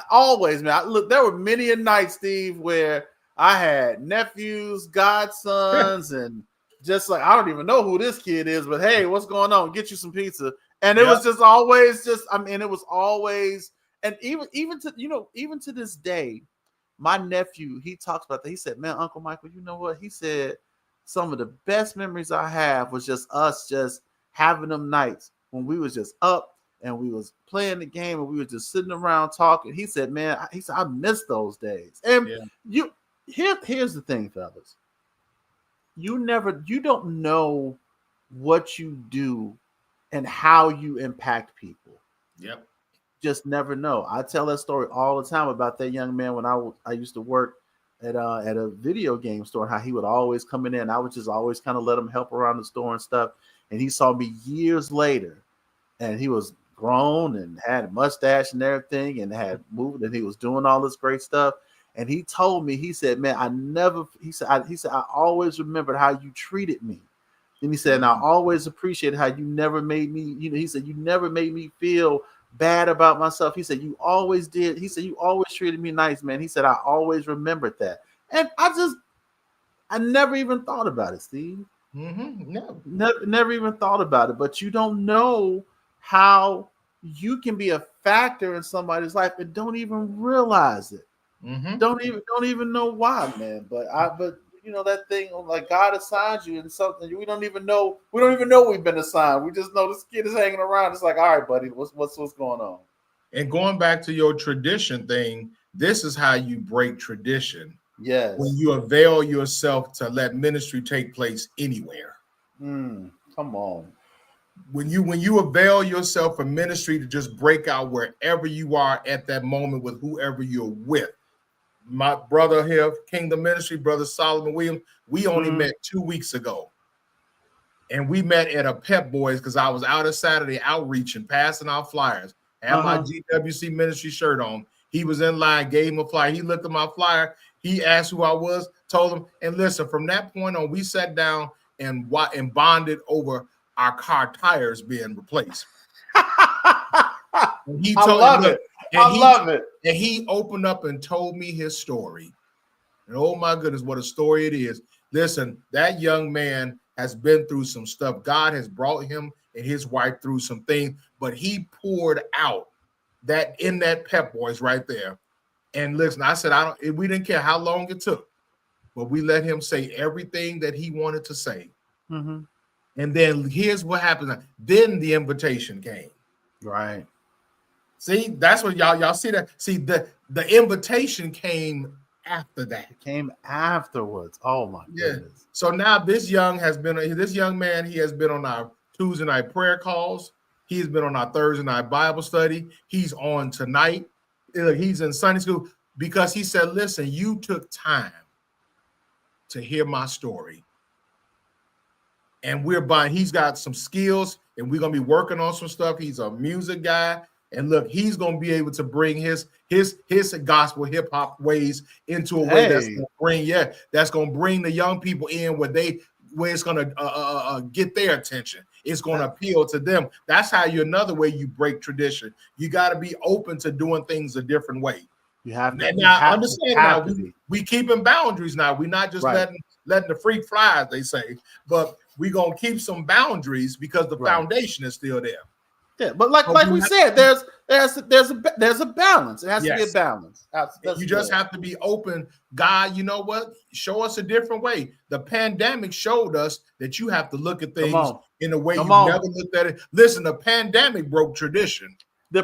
always, man. Look, there were many a night, Steve, where I had nephews, godsons, and just like I don't even know who this kid is, but hey, what's going on? Get you some pizza. And it was just always it was always, and even to this day, my nephew, he talks about that. He said, man, Uncle Michael, you know what? He said some of the best memories I have was just us just having them nights when we was just up and we was playing the game and we were just sitting around talking. He said, man, I miss those days. And here's the thing, fellas. You don't know what you do and how you impact people. Yep. Just never know. I tell that story all the time about that young man when I used to work at a video game store, and how he would always come in there and I would just always kind of let him help around the store and stuff. And he saw me years later and he was grown and had a mustache and everything and had moved and he was doing all this great stuff. And he told me, he said, man, I always remembered how you treated me. And he said, and I always appreciated how you never made me, he said, you never made me feel bad about myself. He said, you always did. He said, you always treated me nice, man. He said, I always remembered that. And I never even thought about it, Steve. No. Never even thought about it. But you don't know how you can be a factor in somebody's life and don't even realize it. Don't even know why, man. But that thing like God assigns you in something we don't even know we've been assigned. We just know this kid is hanging around. It's like, all right, buddy, what's going on? And going back to your tradition thing, this is how you break tradition. Yes. When you avail yourself to let ministry take place anywhere. Come on. When you avail yourself for ministry to just break out wherever you are at that moment with whoever you're with. My brother here, Kingdom Ministry, Brother Solomon Williams, we only met 2 weeks ago. And we met at a Pep Boys because I was out of Saturday outreaching, passing out flyers. I had my GWC ministry shirt on. He was in line, gave him a flyer. He looked at my flyer. He asked who I was, told him. And listen, from that point on, we sat down and bonded over our car tires being replaced. And he told I love it. And he opened up and told me his story. And oh my goodness, what a story it is. Listen, that young man has been through some stuff. God has brought him and his wife through some things, but he poured out that in that Pep Boys right there. And listen, I said, we didn't care how long it took, but we let him say everything that he wanted to say. Mm-hmm. And then here's what happened. Then the invitation came. Right. See, that's what y'all see that. See, the invitation came after that. It came afterwards. Oh my goodness. So now this young man, he has been on our Tuesday night prayer calls. He's been on our Thursday night Bible study. He's on tonight. He's in Sunday school because he said, listen, you took time to hear my story. And he's got some skills and we're going to be working on some stuff. He's a music guy. And look, he's going to be able to bring his gospel hip hop ways into a way that's going to bring the young people in where it's going to get their attention. It's going to appeal to them. That's how another way you break tradition. You got to be open to doing things a different way. You have to. Now understand now we keeping boundaries now. We're not just letting the freak fly, as they say, but we're going to keep some boundaries because the foundation is still there. Yeah, but like we said, there's a balance. It has to be a balance. You just have to be open. God, you know what? Show us a different way. The pandemic showed us that you have to look at things in a way you never looked at it. Listen, the pandemic broke tradition. The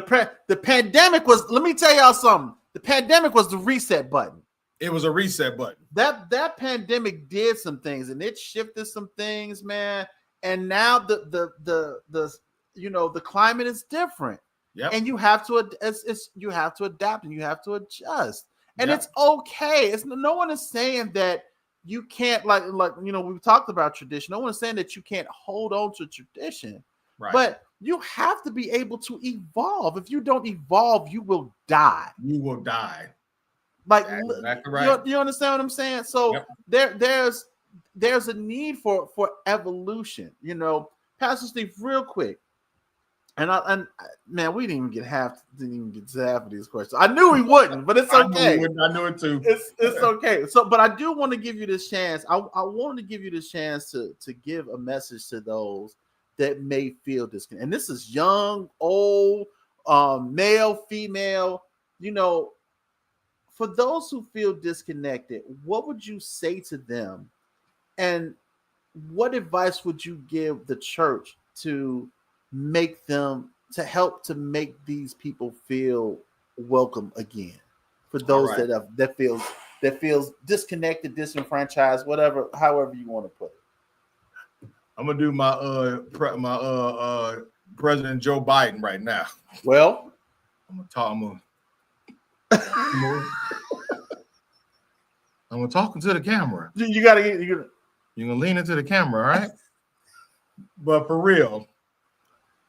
pandemic was. Let me tell y'all something. The pandemic was the reset button. It was a reset button. That pandemic did some things, and it shifted some things, man. And now the climate is different. Yep. And you have to adapt and you have to adjust. And it's okay. No one is saying that you can't like we've talked about tradition. No one is saying that you can't hold on to tradition. Right. But you have to be able to evolve. If you don't evolve, you will die. You will die. Like exactly right. You understand what I'm saying? So there's a need for evolution. Pastor Steve, real quick. And man, we didn't even get to half of these questions. I knew we wouldn't, but it's okay. I knew it too. It's okay. So, but I do want to give you this chance. I wanted to give you this chance to give a message to those that may feel disconnected. And this is young, old, male, female. For those who feel disconnected, what would you say to them? And what advice would you give the church to help to make these people feel welcome again? For those that feels disconnected, disenfranchised, however you want to put it. I'm gonna do my President Joe Biden right now. Well, I'm gonna talk into the camera. You're gonna lean into the camera, all right? But for real,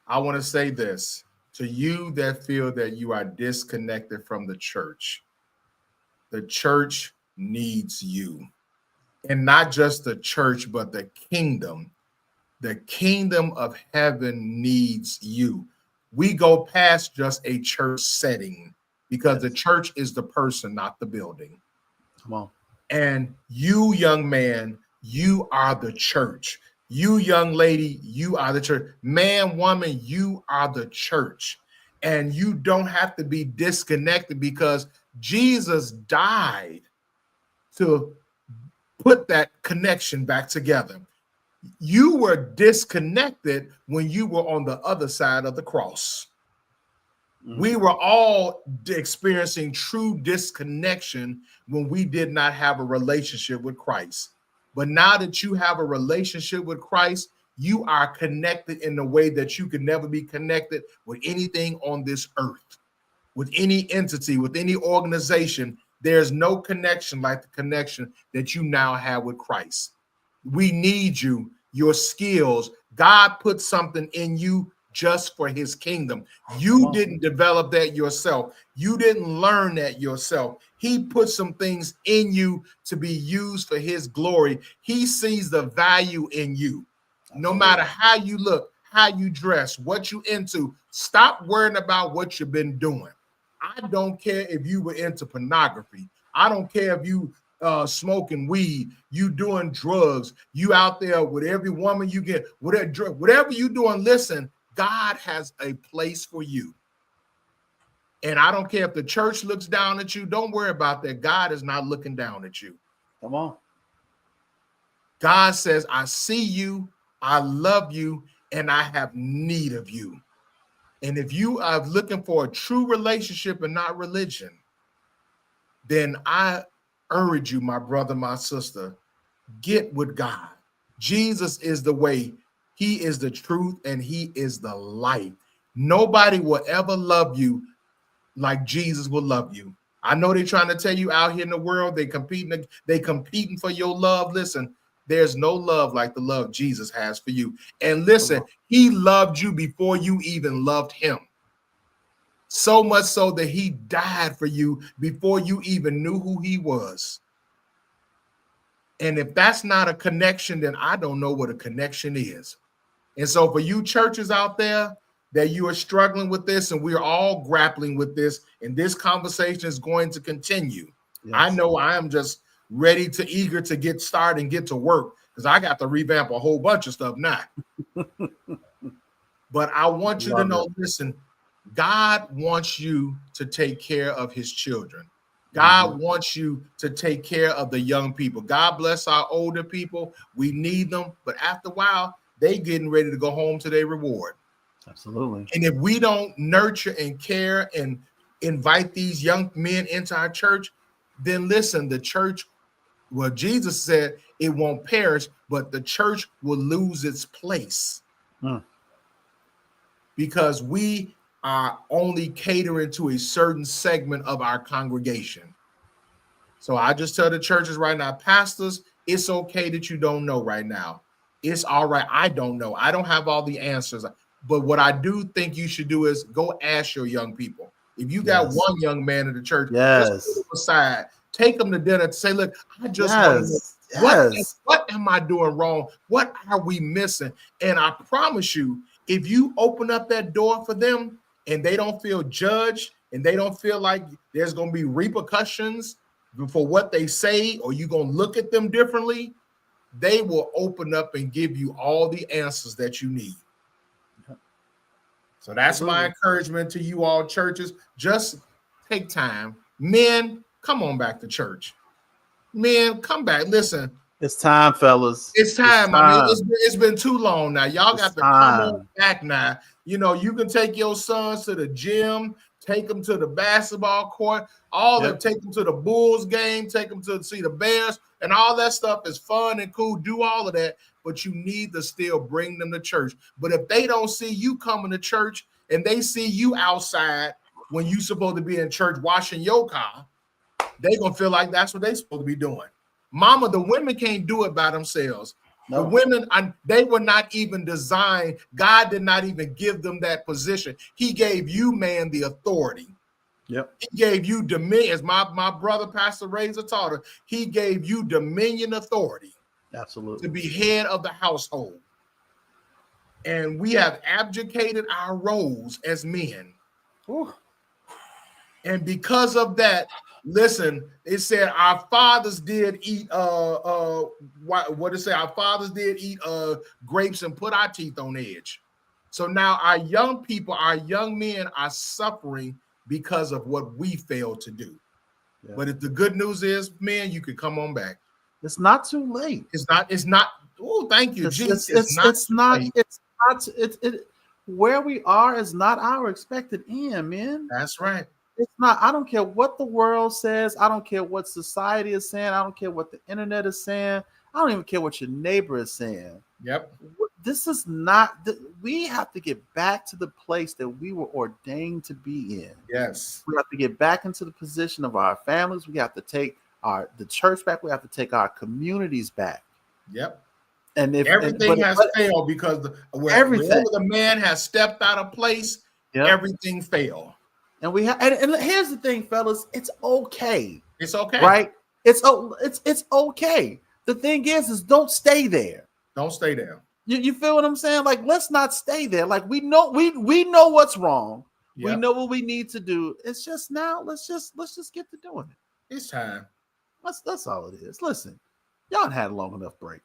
I want to say this to you that feel that you are disconnected from the church. The church needs you. And not just the church, but the kingdom. The kingdom of heaven needs you. We go past just a church setting because the church is the person, not the building. Come on. And you, young man, you are the church. You, young lady, you are the church. Man, woman, you are the church. And you don't have to be disconnected because Jesus died to put that connection back together. You were disconnected when you were on the other side of the cross. Mm-hmm. We were all experiencing true disconnection when we did not have a relationship with Christ. But now that you have a relationship with Christ, you are connected in a way that you could never be connected with anything on this earth, with any entity, with any organization. There's no connection like the connection that you now have with Christ. We need you, your skills. God put something in you just for his kingdom. You didn't develop that yourself. You didn't learn that yourself. He put some things in you to be used for his glory. He sees the value in you. No matter how you look, how you dress, what you into, stop worrying about what you've been doing. I don't care if you were into pornography. I don't care if you smoking weed, you doing drugs, you out there with every woman you get, whatever you doing, listen, God has a place for you. And I don't care if the church looks down at you. Don't worry about that. God is not looking down at you. Come on. God says, I see you, I love you, and I have need of you. And if you are looking for a true relationship and not religion, then I urge you, my brother, my sister, get with God. Jesus is the way, he is the truth, and he is the light. Nobody will ever love you like Jesus will love you. I know they're trying to tell you out here in the world, they competing for your love. Listen, there's no love like the love Jesus has for you. And listen, he loved you before you even loved him. So much so that he died for you before you even knew who he was. And if that's not a connection, then I don't know what a connection is. And so for you churches out there that you are struggling with this, and we're all grappling with this, and this conversation is going to continue. Yes. I know I am just eager to get started and get to work, because I got to revamp a whole bunch of stuff now. But I want you to know, listen, God wants you to take care of his children. God wants you to take care of the young people. God bless our older people. We need them. But after a while, they getting ready to go home to their reward. Absolutely. And if we don't nurture and care and invite these young men into our church, then listen, the church, well, Jesus said it won't perish, but the church will lose its place. Because we are only catering to a certain segment of our congregation. So I just tell the churches right now, pastors, it's okay that you don't know right now. It's all right. I don't know. I don't have all the answers. But what I do think you should do is go ask your young people. If you got one young man in the church, just put him aside, take him to dinner, say, look, I just want to know, what am I doing wrong? What are we missing? And I promise you, if you open up that door for them and they don't feel judged and they don't feel like there's going to be repercussions for what they say, or you're going to look at them differently, they will open up and give you all the answers that you need. So that's my encouragement to you all churches. Just take time. Men, come on back to church. Men, come back. Listen. It's time, fellas. It's time. I mean, it's been too long now. Y'all got to come on back now. You know, you can take your sons to the gym, take them to the basketball court, all that. Take them to the Bulls game, take them to see the Bears, and all that stuff is fun and cool. Do all of that, but you need to still bring them to church. But if they don't see you coming to church and they see you outside when you supposed to be in church washing your car, they gonna feel like that's what they supposed to be doing. Mama, the women can't do it by themselves. No. The women, they were not even designed. God did not even give them that position. He gave you, man, the authority. Yep. He gave you dominion. As my brother, Pastor Razor, taught her, he gave you dominion authority. Absolutely. To be head of the household. And we have abdicated our roles as men. Ooh. And because of that, listen, it said our fathers did eat what it say? Our fathers did eat grapes and put our teeth on edge. So now our young people, our young men are suffering because of what we failed to do. Yeah. But if the good news is, man, you could come on back. It's not too late. It's not. Oh, thank you, Jesus. It's not. Where we are is not our expected end, man. That's right. It's not. I don't care what the world says. I don't care what society is saying. I don't care what the internet is saying. I don't even care what your neighbor is saying. Yep. This is not. We have to get back to the place that we were ordained to be in. Yes. We have to get back into the position of our families. We have to take the church back. We have to take our communities back. Yep. And if everything has failed because wherever the man has stepped out of place, everything failed. And we have, and here's the thing, fellas, it's okay. It's okay, right? It's okay. The thing is don't stay there. Don't stay there. You feel what I'm saying? Like, let's not stay there. Like, we know know what's wrong. Yep. We know what we need to do. It's just now. Let's just get to doing it. It's time. That's all it is. Listen, y'all had a long enough break.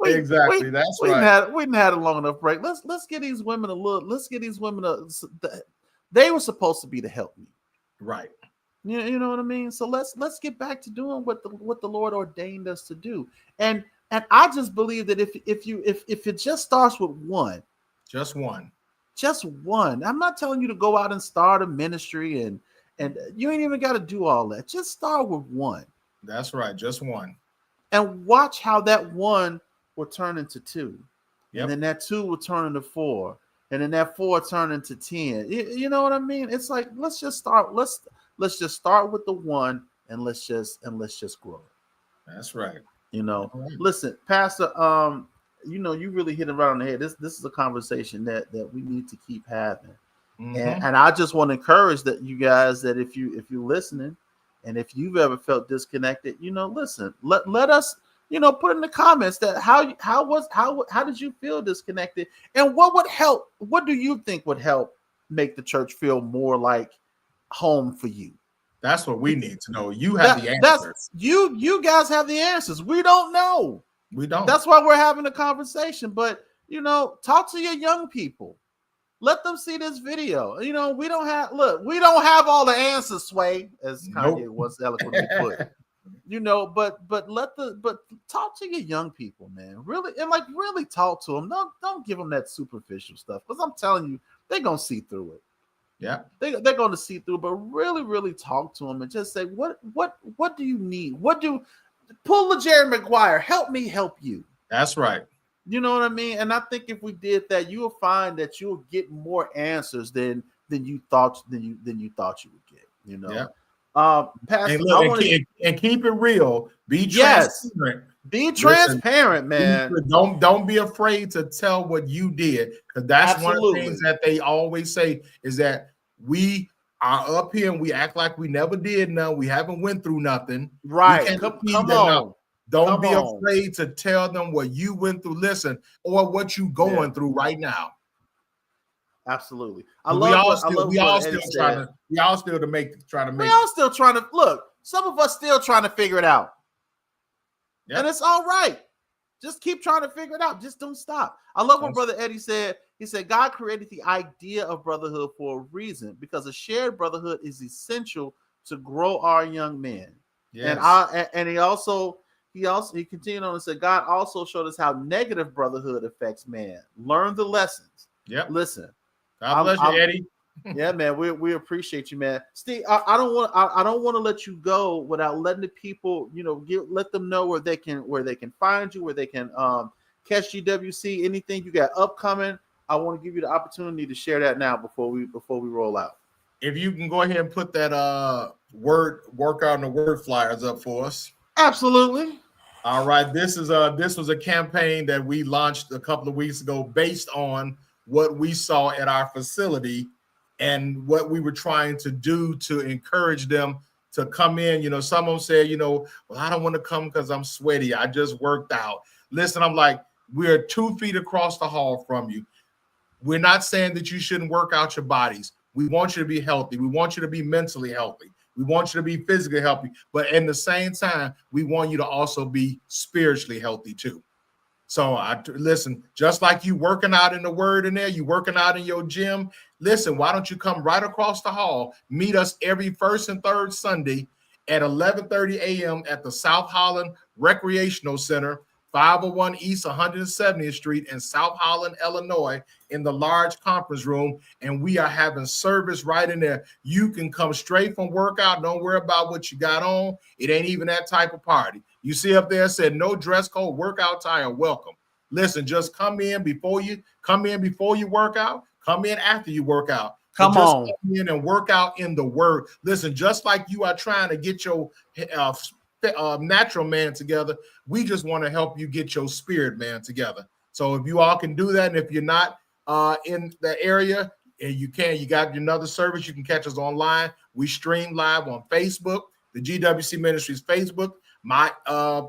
Exactly. That's right. We didn't had a long enough break. Let's get these women a little. Let's get these women they were supposed to be to help me. Right. You know what I mean? So let's get back to doing what the Lord ordained us to do. And I just believe that if it just starts with one. Just one. I'm not telling you to go out and start a ministry and you ain't even got to do all that. Just start with one. That's right. Just one. And watch how that one will turn into two. Yep. And then that two will turn into four. And then that four turn into 10. You know what I mean? It's like, let's just start with the one and let's just grow. That's right. You know, listen, Pastor, you really hit it right on the head. This is a conversation that we need to keep having. Mm-hmm. And I just want to encourage that you guys, that if you're listening and if you've ever felt disconnected, listen, let us, put in the comments that how did you feel disconnected, and what would help? What do you think would help make the church feel more like home for you? That's what we need to know. You have the answers. You guys have the answers. We don't know. We don't. That's why we're having a conversation. But talk to your young people. Let them see this video. We don't have all the answers, Sway, as Kanye once eloquently put. But talk to your young people, man. Really, and really talk to them. Don't give them that superficial stuff, because I'm telling you, they're gonna see through it. Yeah, they're going to see through, but really, really talk to them and just say, what do you need? Pull the Jerry Maguire, help me help you. That's right. You know what I mean? And I think if we did that, you will find that you'll get more answers than you thought you would get. Yeah. Pastor, and keep it real. Be transparent. Be transparent, man. Don't be afraid to tell what you did, because that's one of the things that they always say is that we are up here and we act like we never did nothing. We haven't went through nothing. Right. Come on. Don't be afraid to tell them what you went through. Listen, or what you going through right now. Absolutely. We all still trying to look. Some of us still trying to figure it out. Yep. And it's all right. Just keep trying to figure it out. Just don't stop. I love what Brother Eddie said. He said, God created the idea of brotherhood for a reason, because a shared brotherhood is essential to grow our young men. Yes. And he continued on and said, God also showed us how negative brotherhood affects man. Learn the lessons. Yep. Listen. God bless you, Eddie. Yeah, man, we appreciate you, man. Steve, I don't want to let you go without letting the people, let them know where they can find you, where they can catch GWC, anything you got upcoming. I want to give you the opportunity to share that now before we roll out. If you can go ahead and put that workout and the word flyers up for us. Absolutely. All right. This was a campaign that we launched a couple of weeks ago based on what we saw at our facility and what we were trying to do to encourage them to come in. Some of them said, well, I don't want to come because I'm sweaty. I just worked out. Listen, I'm like, we're 2 feet across the hall from you. We're not saying that you shouldn't work out your bodies. We want you to be healthy. We want you to be mentally healthy. We want you to be physically healthy. But at the same time, we want you to also be spiritually healthy too. So listen, just like you working out in the word in there, you working out in your gym. Listen, why don't you come right across the hall? Meet us every first and third Sunday at 11:30 a.m. at the South Holland Recreational Center, 501 East 170th Street in South Holland, Illinois, in the large conference room. And we are having service right in there. You can come straight from workout. Don't worry about what you got on. It ain't even that type of party. You see up there, said no dress code, workout attire, welcome. Listen, just come in before you work out. Come in after you work out. Come in and work out in the word. Listen, just like you are trying to get your natural man together, we just want to help you get your spirit man together. So if you all can do that, and if you're not in the area and you got another service, you can catch us online. We stream live on Facebook, the GWC Ministries Facebook, my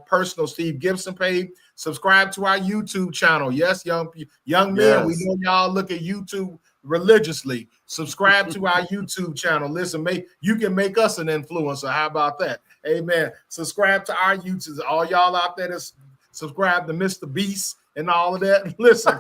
personal Steve Gibson page. Subscribe to our YouTube channel. Yes, young men, we know y'all look at YouTube religiously. Subscribe to our YouTube channel. Listen, you can make us an influencer. How about that? Amen. Subscribe to our YouTube. All y'all out there that's subscribe to Mr. Beast and all of that. Listen,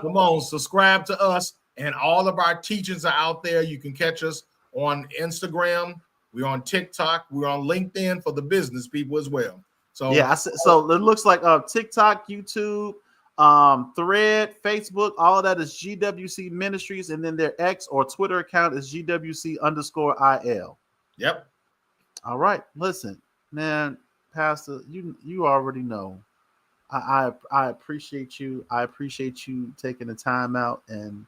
come on, subscribe to us. And all of our teachings are out there. You can catch us on Instagram. We're on TikTok. We're on LinkedIn for the business people as well. So yeah, so it looks like TikTok, YouTube, Thread, Facebook, all of that is GWC Ministries, and then their X or Twitter account is GWC_IL. Yep. All right. Listen, man, Pastor, you already know. I appreciate you. I appreciate you taking the time out and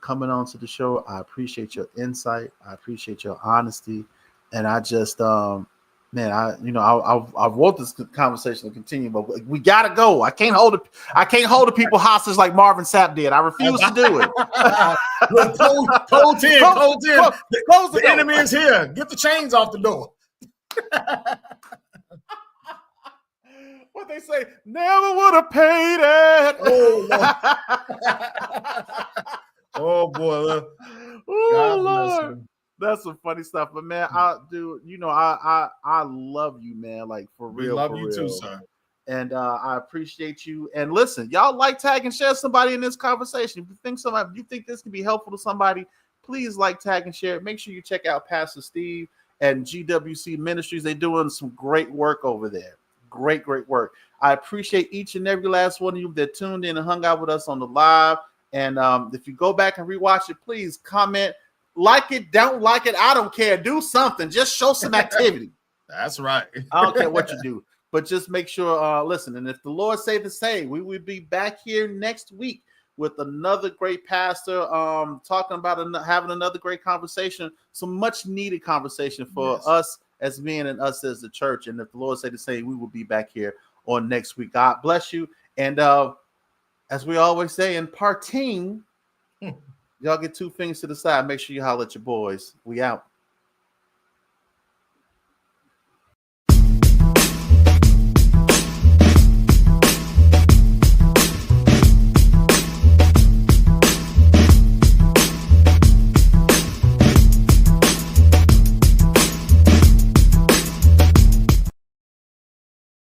coming on to the show. I appreciate your insight. I appreciate your honesty. And I just man, I want this conversation to continue, but we gotta go. I can't hold the people hostage like Marvin Sapp did. I refuse to do it. Code 10. The enemy is here. Get the chains off the door. What they say, never would have paid it. Oh boy. Oh Lord. That's some funny stuff, but man, I love you, man. Like for real. We love you too, sir. And I appreciate you. And listen, y'all like, tag, and share somebody in this conversation. If you think this can be helpful to somebody, please like, tag, and share. Make sure you check out Pastor Steve and GWC Ministries. They're doing some great work over there. Great work. I appreciate each and every last one of you that tuned in and hung out with us on the live. And if you go back and rewatch it, please comment. Like it, don't like it, I don't care. Do something. Just show some activity. That's right. I don't care what you do, but just make sure, listen. And if the Lord say the same, we will be back here next week with another great pastor talking about having another great conversation, some much needed conversation for us as men and us as the church. And if the Lord say the same, we will be back here on next week. God bless you. And as we always say in parting, y'all get two fingers to the side. Make sure you holler at your boys. We out.